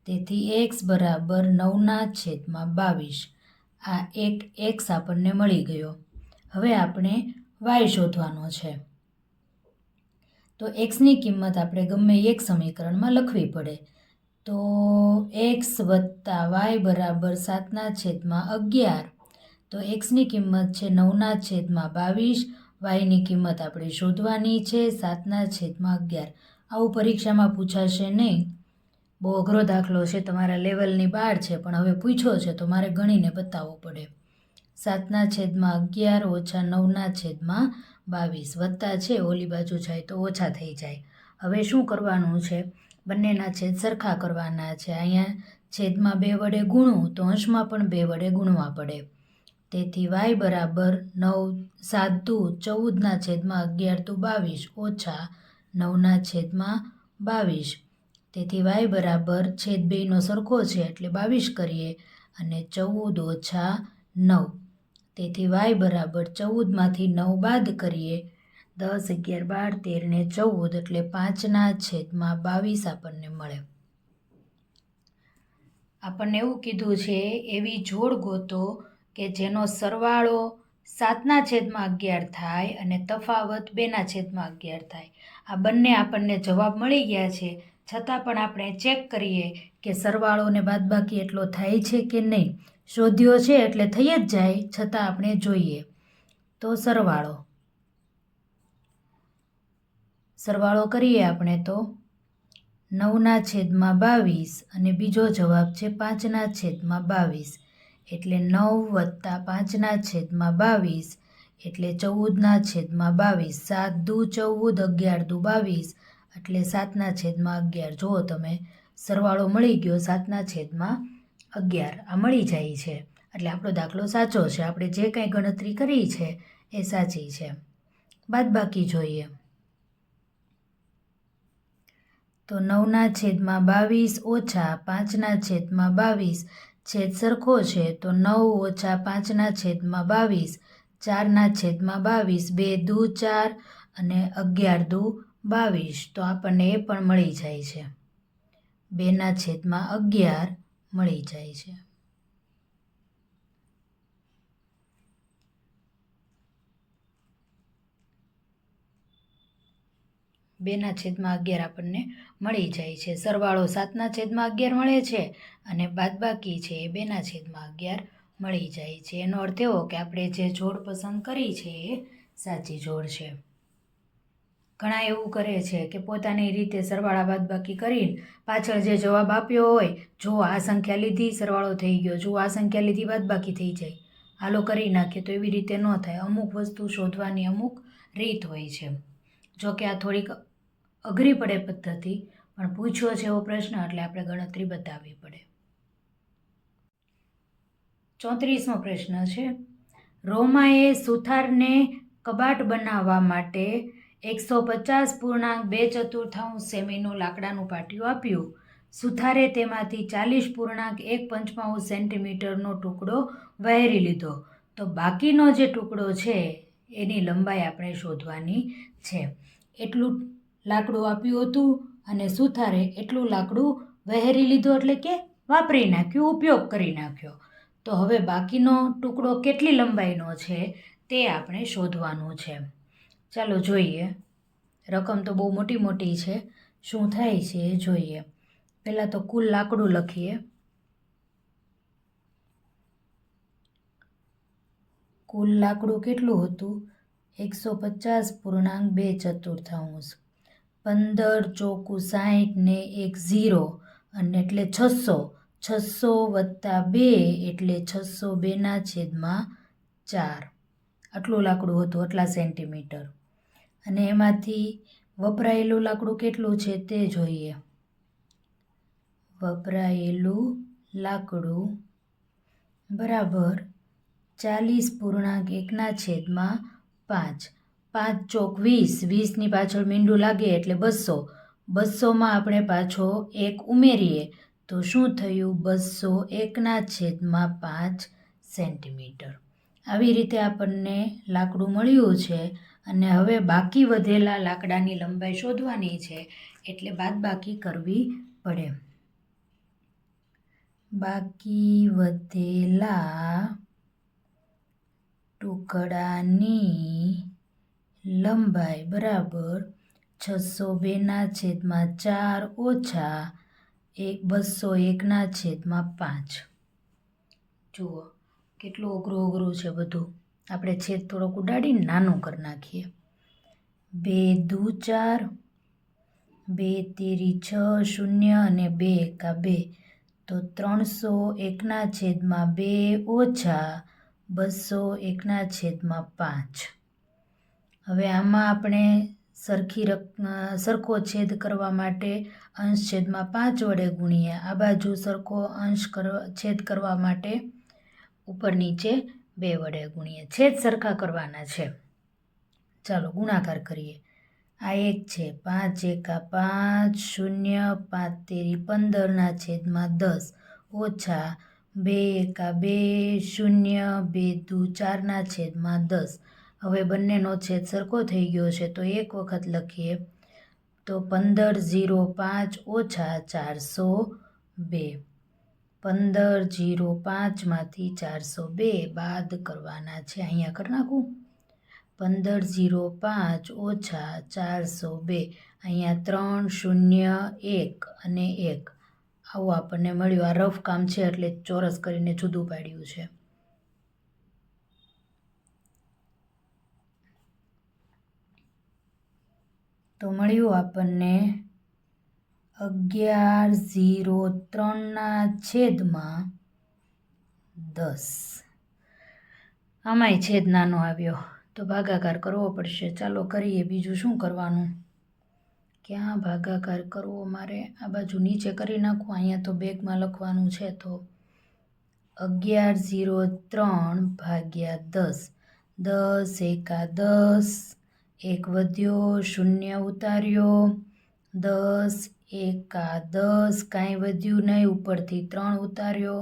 A: તેથી એક્સ બરાબર 9/22. આ એક એક્સ આપણને મળી ગયો. હવે આપણે વાય શોધવાનો છે. તો એક્સની કિંમત આપણે ગમે એક સમીકરણમાં લખવી પડે. તો એક્સ વત્તા વાય બરાબર 7/11. તો એક્સની કિંમત છે 9/22, વાયની કિંમત આપણે શોધવાની છે 7/11. આવું પરીક્ષામાં પૂછાશે નહીં. બહુ અઘરો દાખલો છે, તમારા લેવલની બહાર છે, પણ હવે પૂછ્યો છે તો મારે ગણીને બતાવવો પડે. 7/11 ઓછા 9/22 વત્તા છે, ઓલી બાજુ જાય તો ઓછા થઈ જાય. હવે શું કરવાનું છે? બંનેના છેદ સરખા કરવાના છે. અહીંયા છેદમાં 2 વડે ગુણવું તો અંશમાં પણ 2 વડે ગુણવા પડે. તેથી y બરાબર 9 7 દુ 14/11 દુ 22 ઓછા 9/22. તેથી y બરાબર છેદ બેયનો સરખો છે એટલે 22 કરીએ અને 14 ઓછા 9. તેથી y બરાબર 14માંથી 9 બાદ કરીએ 10 11 12 13 ને 14 એટલે 5/22 આપણને મળે. આપણને એવું કીધું છે એવી જોડ ગોતો કે જેનો સરવાળો 7/11 થાય અને તફાવત 2/11 થાય. આ બંને આપણને જવાબ મળી ગયા છે, છતાં પણ આપણે ચેક કરીએ કે સરવાળો ને બાદબાકી એટલો થાય છે કે નહીં. શોધ્યો છે એટલે થઈ જ જાય, છતાં આપણે જોઈએ. તો સરવાળો કરીએ આપણે તો 9/22 અને બીજો જવાબ છે 5/22 એટલે 9 + 5/22 એટલે 14/22. 7 દુ 14 11 દુ 22 એટલે 7/11. જુઓ તમે, સરવાળો મળી ગયો 7/11 આ મળી જાય છે એટલે આપણો દાખલો સાચો છે. આપણે જે કંઈ ગણતરી કરી છે એ સાચી છે. બાદબાકી જોઈએ તો 9/22 ઓછા 5/22 છેદ સરખો છે તો 9 ઓછા 5/22 4/22 2 દુ 4 અને 11 દુ 22. તો આપણને એ પણ મળી જાય છે, 2/11 મળી જાય છે. બેના છેદમાં 11 આપણને મળી જાય છે. સરવાળો 7/11 મળે છે અને બાદબાકી છે એ 2/11 મળી જાય છે. એનો અર્થ એવો કે આપણે જે જોડ પસંદ કરી છે એ સાચી જોડ છે. ઘણા એવું કરે છે કે પોતાની રીતે સરવાળા બાદબાકી કરીને પાછળ જે જવાબ આપ્યો હોય, જો આ સંખ્યા લીધી સરવાળો થઈ ગયો, જો આ સંખ્યા લીધી બાદબાકી થઈ જાય, હાલો કરી નાખીએ. તો એવી રીતે ન થાય. અમુક વસ્તુ શોધવાની અમુક રીત હોય છે. જો કે આ થોડીક અઘરી પડે પદ્ધતિ, પણ પૂછ્યો છે એવો પ્રશ્ન એટલે આપણે ગણતરી બતાવવી પડે. 34મો પ્રશ્ન છે, રોમાએ સુથારને કબાટ બનાવવા માટે 150.2 સેમીનું લાકડાનું પાટિયું આપ્યું. સુથારે તેમાંથી 40.1 સેન્ટીમીટરનો ટુકડો વહેરી લીધો. તો બાકીનો જે ટુકડો છે એની લંબાઈ આપણે શોધવાની છે. એટલું લાકડું આપ્યું હતું અને સુથારે એટલું લાકડું વહેરી લીધું એટલે કે વાપરી નાખ્યું, ઉપયોગ કરી નાખ્યો. તો હવે બાકીનો ટુકડો કેટલી લંબાઈનો છે તે આપણે શોધવાનું છે. ચાલો જોઈએ. રકમ તો બહુ મોટી મોટી છે, શું થાય છે એ જોઈએ. પહેલાં તો કુલ લાકડું લખીએ. કુલ લાકડું કેટલું હતું? 150.2 15 ચોકું 60 ને 1 0 અને એટલે 600. 600 + 2 એટલે 602/4. આટલું લાકડું હતું, આટલા સેન્ટીમીટર. અને એમાંથી વપરાયેલું લાકડું કેટલું છે તે જોઈએ. વપરાયેલું લાકડું બરાબર 40.1/5. 5 ચોક 20, 20ની પાછળ મીંડું લાગે એટલે 200. 200માં આપણે પાછો 1 ઉમેરીએ તો શું થયું? 201/5 સેન્ટીમીટર. આવી રીતે આપણને લાકડું મળ્યું છે અને હવે બાકી વધેલા લાકડાની લંબાઈ શોધવાની છે એટલે બાદબાકી કરવી પડે. બાકી વધેલા ટુકડાની લંબાઈ બરાબર 602/4 ઓછા 201/5. જુઓ કેટલું અઘરું છે બધું. આપણે છેદ થોડોક ઉડાડીને નાનું કરી નાખીએ. 2 દુ 4, 2 તેરી 6, 0 અને 2 એકા 2. તો 301/2 ઓછા 201/5. હવે આમાં આપણે સરખો છેદ કરવા માટે અંશ છેદમાં 5 વડે ગુણીએ. આ બાજુ સરખો છેદ કરવા માટે ઉપર નીચે 2 વડે ગુણીએ. છેદ સરખા કરવાના છે. ચાલો ગુણાકાર કરીએ. આ 1 છે, 5 એકા 5, 0, 5 તેરી 15 છેદમાં 10 ઓછા 2 એકા 2, 0, 2 દુ 4 છેદમાં 10. હવે બંનેનો છેદ સરખો થઈ ગયો છે તો એક વખત લખીએ તો 1505 ઓછા 402. 1505માંથી 402 બાદ કરવાના છે. અહીંયા કરી નાખું. 1505 ઓછા 402. અહીંયા 3, 0, 1 અને 1 આવું આપણને મળ્યું. આ રફ કામ છે એટલે ચોરસ કરીને જુદું પાડ્યું છે. તો મળ્યું આપણને 1103 છેદમાં 10. આમાંય છેદ નાનો આવ્યો તો ભાગાકાર કરવો પડશે. ચાલો કરીએ. બીજું શું કરવાનું? ક્યાં ભાગાકાર કરવો મારે? આ બાજુ નીચે કરી નાખું. અહીંયા તો બેગમાં લખવાનું છે તો 1103 ભાગ્યા 10. 10 એકા 10, 1 વધ્યો, 0 ઉતાર્યો. 10 એકા 10, કાંઈ વધ્યું નહીં, ઉપરથી 3 ઉતાર્યો.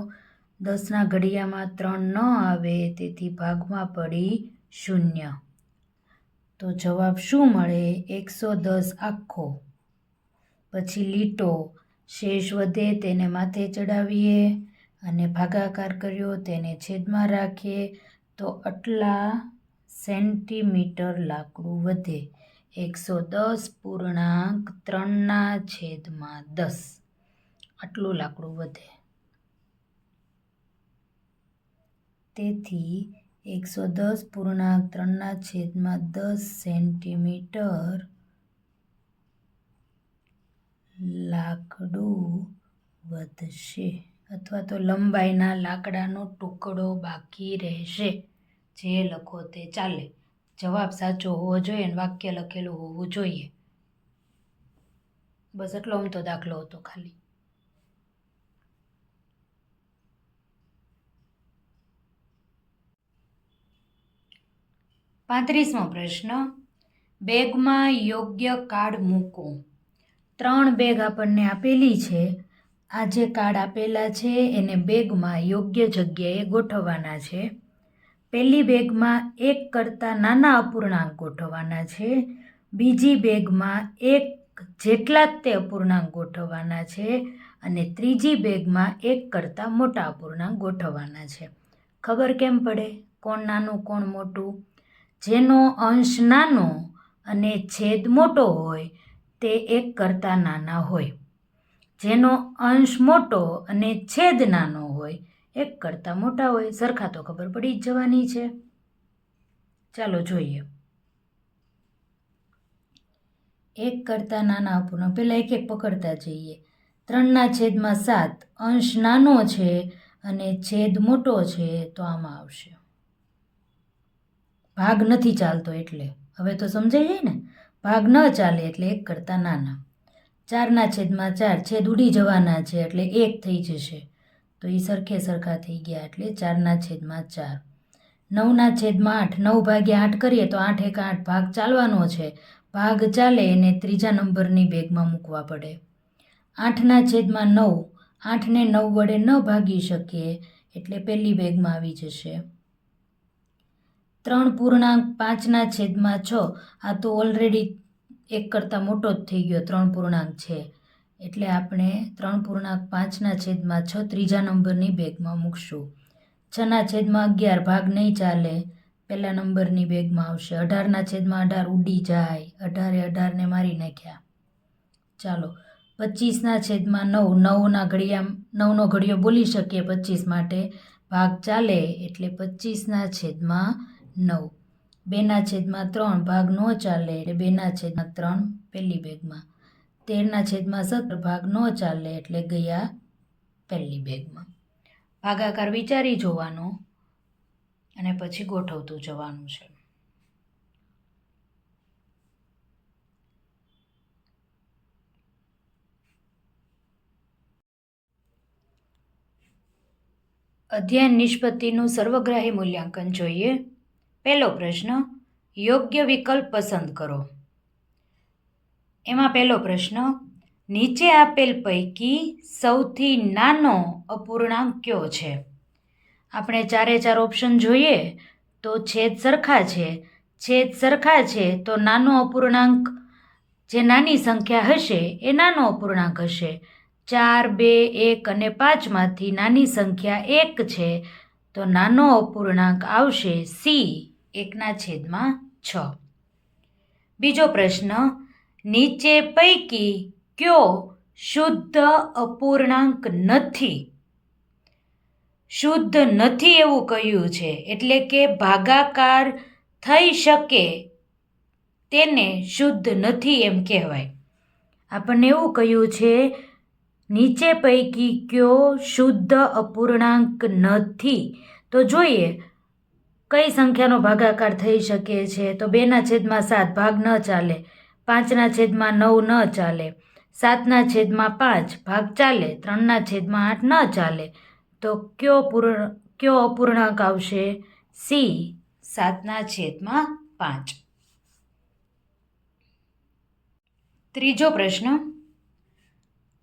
A: 10ના ઘડિયામાં 3 ન આવે તેથી ભાગમાં પડી 0. તો જવાબ શું મળે? 110 આખો. પછી લીટો શેષ વધે તેને માથે ચડાવીએ અને ભાગાકાર કર્યો તેને છેદમાં રાખીએ તો આટલા સેન્ટીમીટર લાકડું વધે. 110.3 છેદમાં 10 આટલું લાકડું વધે. તેથી 110.3 છેદમાં 10 સેન્ટીમીટર લાકડું વધશે અથવા તો લંબાઈના લાકડાનો ટુકડો બાકી રહેશે. જે લખો તે ચાલે. જવાબ સાચો હોવો જોઈએ અને વાક્ય લખેલું હોવું જોઈએ. બસ એટલો અમથો દાખલો હતો ખાલી. પાંત્રીસમો પ્રશ્ન. બેગમાં યોગ્ય કાર્ડ મૂકો. 3 બેગ આપણને આપેલી છે. આ જે કાર્ડ આપેલા છે એને બેગમાં યોગ્ય જગ્યાએ ગોઠવવાના છે. પહેલી બેગમાં 1 કરતાં નાના અપૂર્ણાંક ગોઠવવાના છે. બીજી બેગમાં 1 જેટલા જ તે અપૂર્ણાંક ગોઠવવાના છે અને ત્રીજી બેગમાં 1 કરતાં મોટા અપૂર્ણાંક ગોઠવવાના છે. ખબર કેમ પડે કોણ નાનું કોણ મોટું? જેનો અંશ નાનો અને છેદ મોટો હોય તે 1 કરતાં નાના હોય. જેનો અંશ મોટો અને છેદ નાનો હોય 1 કરતાં મોટા હોય. સરખા તો ખબર પડી જ જવાની છે. ચાલો જોઈએ. 1 કરતાં નાના અપૂર્ણાંક પહેલાં એક એક પકડતા જઈએ. 3/7 અંશ નાનો છે અને છેદ મોટો છે તો આમાં આવશે. ભાગ નથી ચાલતો એટલે હવે તો સમજાઈ જાય ને. ભાગ ન ચાલે એટલે 1 કરતાં નાના. 4/4 છેદ ઉડી જવાના છે એટલે 1 થઈ જશે તો એ સરખે સરખા થઈ ગયા એટલે 4/4. 9/8 9 ભાગ્યા 8 કરીએ તો 8 એકા 8 ભાગ ચાલવાનો છે. ભાગ ચાલે એને ત્રીજા નંબરની બેગમાં મૂકવા પડે. 8/9 8ને 9 વડે ન ભાગી શકીએ એટલે પહેલી બેગમાં આવી જશે. 3.5/6 આ તો ઓલરેડી 1 કરતાં મોટો જ થઈ ગયો. 3 પૂર્ણાંક છે એટલે આપણે 3.5/6 ત્રીજા નંબરની બેગમાં મૂકશું. 6/11 ભાગ નહીં ચાલે પહેલા નંબરની બેગમાં આવશે. 18/18 ઉડી જાય. 18ને મારી નાખ્યા. ચાલો 25/9 9નો ઘડિયો બોલી શકીએ 25 માટે. ભાગ ચાલે એટલે 25/9. 2/3 ભાગ ન ચાલે એટલે 2/3 પહેલી બેગમાં. 13/17 ભાગ ન ચાલે એટલે ગયા પહેલી બેગમાં. ભાગાકાર વિચારી જોવાનો અને પછી ગોઠવતું જવાનું છે. અધ્યયન નિષ્પત્તિનું સર્વગ્રાહી મૂલ્યાંકન જોઈએ. પહેલો પ્રશ્ન, યોગ્ય વિકલ્પ પસંદ કરો. એમાં પહેલો પ્રશ્ન, નીચે આપેલ પૈકી સૌથી નાનો અપૂર્ણાંક કયો છે? આપણે 4 ઓપ્શન જોઈએ તો છેદ સરખા છે. છેદ સરખા છે તો નાનો અપૂર્ણાંક, જે નાની સંખ્યા હશે એ નાનો અપૂર્ણાંક હશે. 4, 2, 1 અને 5માંથી નાની સંખ્યા 1 છે તો નાનો અપૂર્ણાંક આવશે સી 1/6. બીજો પ્રશ્ન, નીચે પૈકી કયો શુદ્ધ અપૂર્ણાંક નથી? શુદ્ધ નથી એવું કહ્યું છે, એટલે કે ભાગાકાર થઈ શકે તેને શુદ્ધ નથી એમ કહેવાય. આપણને એવું કહ્યું છે, નીચે પૈકી કયો શુદ્ધ અપૂર્ણાંક નથી. તો જોઈએ કઈ સંખ્યાનો ભાગાકાર થઈ શકે છે. તો 2/7 ભાગ ન ચાલે, 5/9 ન ચાલે, 7/5 ભાગ ચાલે, 3/8 ન ચાલે. તો કયો અપૂર્ણાંક આવશે? સી 7/5. ત્રીજો પ્રશ્ન,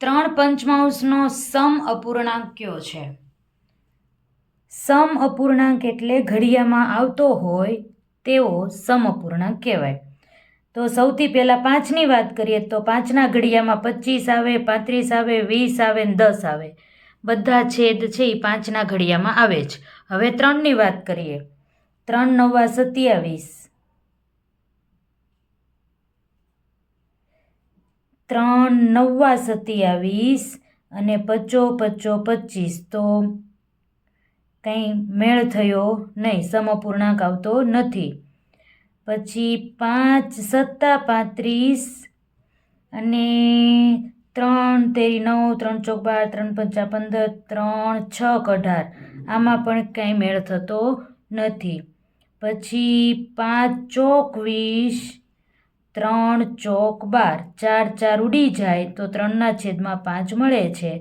A: 3/5નો સમ અપૂર્ણાંક કયો છે? સમ અપૂર્ણાંક એટલે ઘડિયામાં આવતો હોય તેવો સમ અપૂર્ણાંક કહેવાય. તો સૌથી પહેલાં 5ની વાત કરીએ તો 5ના ઘડિયામાં 25 આવે, 35 આવે, 20 આવે ને 10 આવે. બધા છેદ છે એ 5ના ઘડિયામાં આવે જ. હવે 3ની વાત કરીએ. 3 9 27, 3 9 27 અને 5 5 25. તો કંઈ મેળ થયો નહીં, સમઅપૂર્ણાંક આવતો નથી. પછી 5 7 35 અને 3 તેરી 9, 3 ચોક 12, 3 પંચા 15, 3 6 18. આમાં પણ કંઈ મેળ થતો નથી. પછી 5 ચોક 20, 3 ચોક 12, 4 4 ઉડી જાય તો 3/5 મળે છે.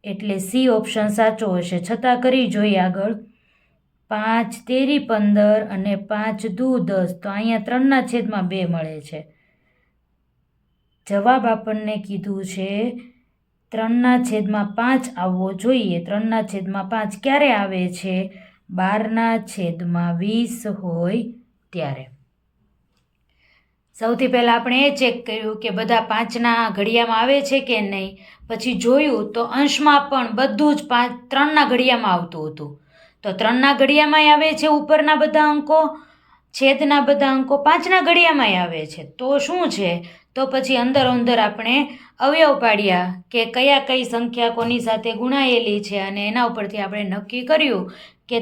A: એટલે સી ઓપ્શન સાચો હશે. છતાં કરી જોઈએ આગળ. 5 તેરી 15 અને 5 દુ 10, તો અહીંયા 3/2 મળે છે. જવાબ આપણને કીધું છે 3/5 આવવો જોઈએ. 3/5 ક્યારે આવે છે? 12/20 હોય ત્યારે. સૌથી પહેલાં આપણે એ ચેક કર્યું કે બધા 5ના ઘડિયામાં આવે છે કે નહીં. પછી જોયું તો અંશમાં પણ બધું જ 3ના ઘડિયામાં આવતું હતું. તો 3ના ઘડિયામાંય આવે છે ઉપરના બધા અંકો, છેદના બધા અંકો 5ના ઘડિયામાંય આવે છે. તો શું છે? તો પછી અંદર આપણે અવયવ પાડ્યા કે કઈ સંખ્યા કોની સાથે ગુણાયેલી છે અને એના ઉપરથી આપણે નક્કી કર્યું કે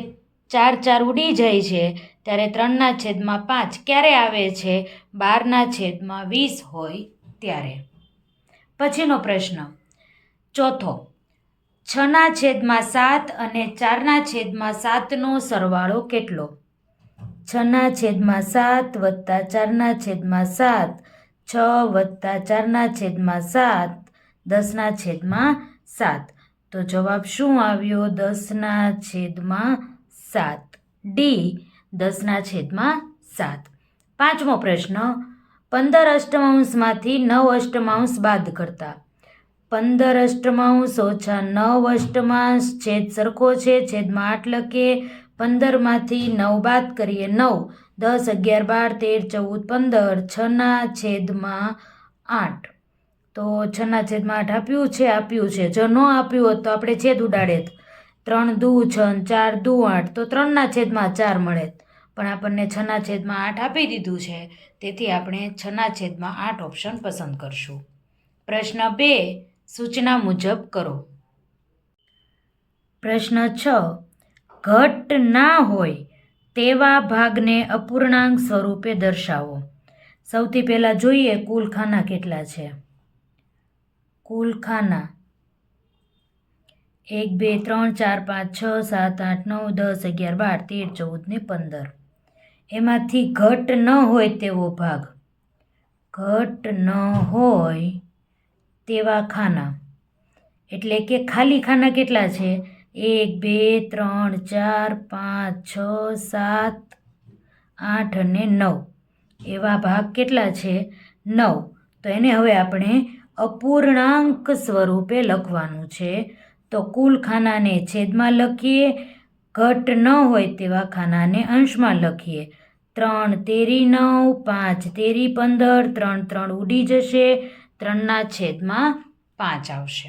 A: 4 4 ઉડી જાય છે ત્યારે 3/5 ક્યારે આવે છે? 12/20 હોય ત્યારે. પછીનો પ્રશ્ન, ચોથો, 6/7 અને 4/7નો સરવાળો કેટલો? 6/7 વત્તા 4/7, 6 વત્તા 4/7, 10/7. તો જવાબ શું આવ્યો? 10/7. ડી 10/7. પાંચમો પ્રશ્ન, 15 અષ્ટમાંશમાંથી 9 અષ્ટમાંશ બાદ કરતા. 15 અષ્ટમાંશ ઓછા 9 અષ્ટમાંશ, છેદ સરખો છે, છેદમાં 8 લખીએ. 15માંથી 9 બાદ કરીએ. 9 10 11 12 13 14 15, 6/8. તો 6/8 આપ્યું છે. જો ન આપ્યું હોત તો આપણે છેદ ઉડાડેત. 3 દુ 6, 4 દુ 8, તો 3/4 મળે. પણ આપણને 6/8 આપી દીધું છે, તેથી આપણે 6/8 ઓપ્શન પસંદ કરશું. પ્રશ્ન 2, સૂચના મુજબ કરો. પ્રશ્ન 6, ઘટ ના હોય તેવા ભાગને અપૂર્ણાંક સ્વરૂપે દર્શાવો. સૌથી પહેલાં જોઈએ કુલ ખાના કેટલા છે. કુલ ખાના 1 2 3 4 5 6 7 8 9 10 11 12 13 14 ને 15. એમાંથી ઘટ ન હોય તેવો ભાગ, ઘટ ન હોય તેવા ખાના એટલે કે ખાલી ખાના કેટલા છે? 1 2 3 4 5 6 7 8 અને 9 એવા ભાગ કેટલા છે? 9. તો એને હવે આપણે અપૂર્ણાંક સ્વરૂપે લખવાનું છે. તો કુલ ખાનાને છેદમાં લખીએ, ઘટ ન હોય તેવા ખાનાને અંશમાં લખીએ. 3 તેરી 9, 5 તેરી 15, 3 3 ઉડી જશે, 3ના છેદમાં 5 આવશે.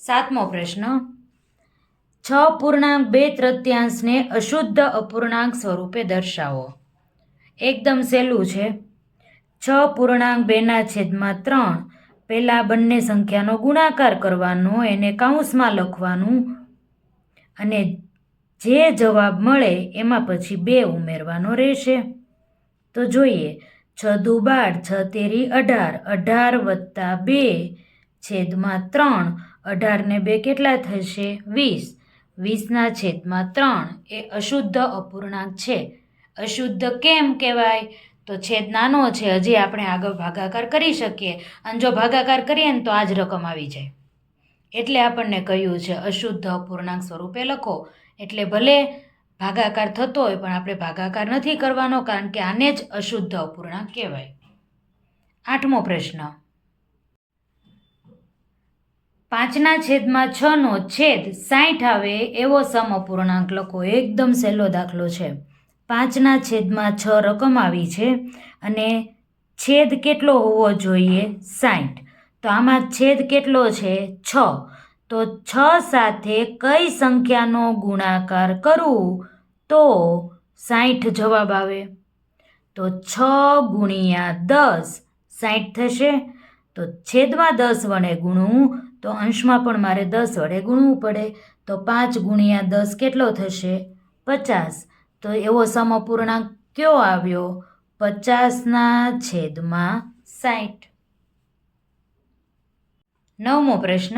A: 7મો પ્રશ્ન, 6.2 અશુદ્ધ અપૂર્ણાંક સ્વરૂપે દર્શાવો. એકદમ સહેલું છે. 6.2/3 પહેલાં બંને સંખ્યાનો ગુણાકાર કરવાનો, એને કૌંસમાં લખવાનું અને જે જવાબ મળે એમાં પછી 2 ઉમેરવાનો રહેશે. તો જોઈએ, 6 દુ 12, 6 તેરી 18, 18 + 2 છેદમાં 3, 18 ને 2 કેટલા થશે? 20, 20ના છેદમાં 3 એ અશુદ્ધ અપૂર્ણાંક છે. અશુદ્ધ કેમ કહેવાય? તો છેદ નાનો છે, હજી આપણે આગળ ભાગાકાર કરી શકીએ, અને જો ભાગાકાર કરીએ ને તો આ જ રકમ આવી જાય. એટલે આપણને કહ્યું છે અશુદ્ધ અપૂર્ણાંક સ્વરૂપે લખો. એટલે ભલે ભાગાકાર થતો હોય પણ આપણે ભાગાકાર નથી કરવાનો, કારણ કે આને જ અશુદ્ધ અપૂર્ણાંક કહેવાય. 8મો પ્રશ્ન, 5/6નો છેદ 60 આવે એવો સમઅપૂર્ણાંક લખો. એકદમ સહેલો દાખલો છે. 5/6 રકમ આવી છે અને છેદ કેટલો હોવો જોઈએ? 60. તો આમાં છેદ કેટલો છે? 6. તો 6 સાથે કઈ સંખ્યાનો ગુણાકાર કરું તો 60 જવાબ આવે? તો 6 × 10 60 થશે. તો છેદમાં 10 વડે ગુણવું તો અંશમાં પણ મારે 10 વડે ગુણવું પડે. તો 5 × 10 કેટલો થશે? 50. તો એવો સમઅપૂર્ણાંક કયો આવ્યો? 50/60. 9મો પ્રશ્ન,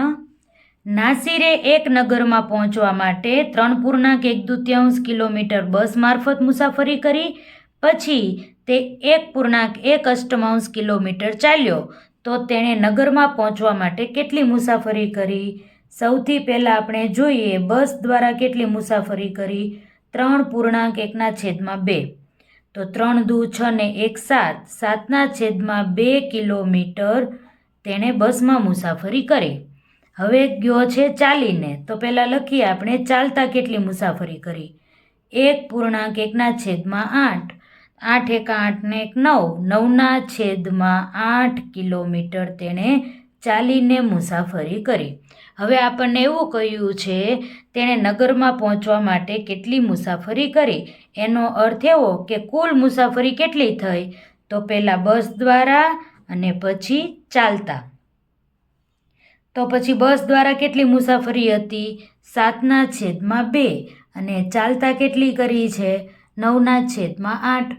A: નાસિરે એક નગરમાં પહોંચવા માટે 3.1/2 કિલોમીટર બસ મારફત મુસાફરી કરી. પછી તે 1.1/8 કિલોમીટર ચાલ્યો. તો તેણે નગરમાં પહોંચવા માટે કેટલી મુસાફરી કરી? સૌથી પહેલાં આપણે જોઈએ બસ દ્વારા કેટલી મુસાફરી કરી? 3.1/2. તો 3 દુ 6 ને 1 7, 7ના છેદમાં 2 કિલોમીટર તેણે બસમાં મુસાફરી કરી. હવે ગયો છે ચાલીને. તો પહેલાં લખીએ આપણે ચાલતા કેટલી મુસાફરી કરી? 1.1/8, 8 × 8 ને 1 9, 9ના છેદમાં 8 કિલોમીટર તેણે ચાલીને મુસાફરી કરી. હવે આપણને એવું કહ્યું છે તેણે નગરમાં પહોંચવા માટે કેટલી મુસાફરી કરી. એનો અર્થ એવો કે કુલ મુસાફરી કેટલી થઈ? તો પહેલાં બસ દ્વારા અને પછી ચાલતા. તો પછી બસ દ્વારા કેટલી મુસાફરી હતી? 7ના છેદમાં 2 અને ચાલતા કેટલી કરી છે? 9ના છેદમાં 8.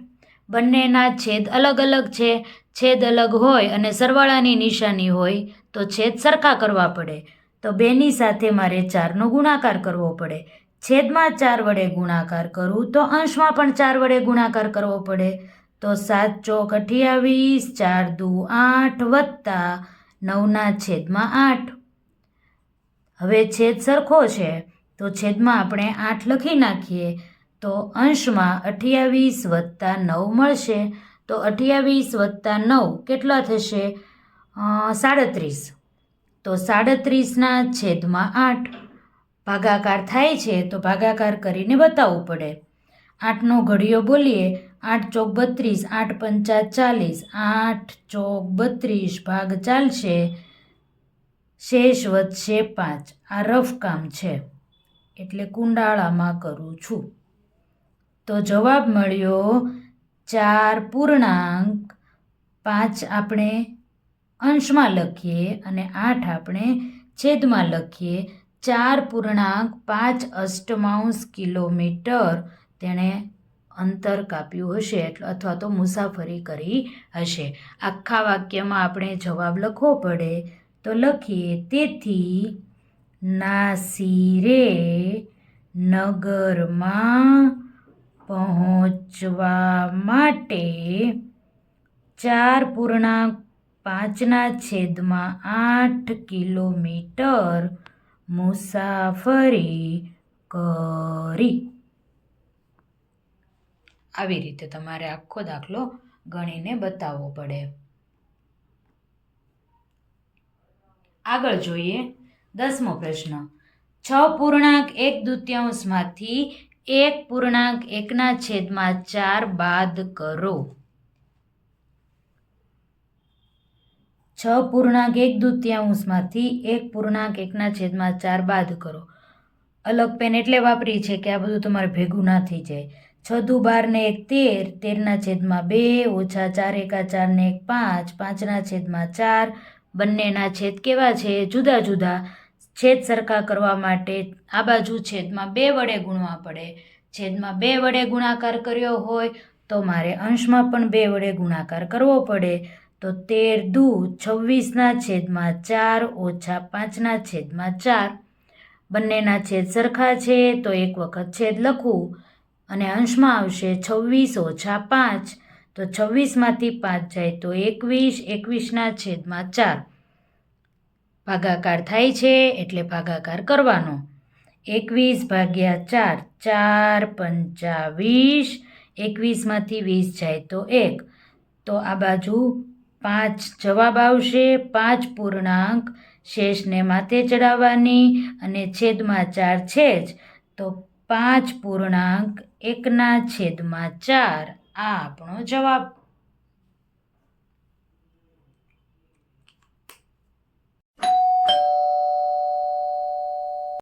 A: બંનેના છેદ અલગ અલગ છે. છેદ અલગ હોય અને સરવાળાની નિશાની હોય તો છેદ સરખા કરવા પડે. તો 2ની સાથે મારે 4નો ગુણાકાર કરવો પડે. છેદમાં 4 વડે ગુણાકાર કરું તો અંશમાં પણ 4 વડે ગુણાકાર કરવો પડે. તો 7 ચોક 28, 4 દુ 8 વત્તા 9ના છેદમાં 8. હવે છેદ સરખો છે તો છેદમાં આપણે 8 લખી નાખીએ તો અંશમાં 28 + 9 મળશે. તો 28 + 9 કેટલા થશે? 37. તો 37ના છેદમાં 8. ભાગાકાર થાય છે તો ભાગાકાર કરીને બતાવવું પડે. 8નો ઘડિયો બોલીએ. 8 ચોક 32, 8 પંચા 40, 8 ચોક 32 ભાગ ચાલશે, શેષ વધશે 5. આ રફ કામ છે એટલે કુંડાળામાં કરું છું. તો જવાબ મળ્યો 4.5 આપણે અંશમાં લખીએ અને 8 આપણે છેદમાં લખીએ. 4.5 કિલોમીટર તેણે અંતર કાપ્યું હશે અથવા તો મુસાફરી કરી હશે. આખા વાક્યમાં આપણે જવાબ લખવો પડે. તો લખીએ, તેથી નાસિરે નગરમાં પહોંચવા માટે 4.5/8 કિલોમીટર મુસાફરી કરી. આવી રીતે તમારે આખો દાખલો ગણીને બતાવવો પડે. આગળ જોઈએ 10મો પ્રશ્ન. 6.1/2માંથી 1.1/4 બાદ કરો. 6.1/2માંથી 1.1/4 બાદ કરો. અલગ પેન એટલે વાપરી છે કે આ બધું તમારે ભેગું ના થઈ જાય. 6 દુ 12 ને 1 13, 13/2 ઓછા 4 એકા 4 ને 1 5, 5/4. બંનેના છેદ કેવા છે? જુદા જુદા. છેદ સરખા કરવા માટે આ બાજુ છેદમાં 2 વડે ગુણવા પડે. છેદમાં 2 વડે ગુણાકાર કર્યો હોય તો મારે અંશમાં પણ 2 વડે ગુણાકાર કરવો પડે. તો 13 દુ 26/4 ઓછા 5/4. બંનેના છેદ સરખા છે તો એક વખત છેદ લખવું અને અંશમાં આવશે 26 ઓછા 5. તો 26માંથી 5 જાય તો 21, 21/4. ભાગાકાર થાય છે એટલે ભાગાકાર કરવાનો. 21/4, 4 પંચા 20, 21માંથી 20 જાય તો 1. તો આ બાજુ 5 જવાબ આવશે. 5 પૂર્ણાંક શેષને માથે ચડાવવાની અને છેદમાં 4 છે જ તો 5.1/4 આ આપણો જવાબ.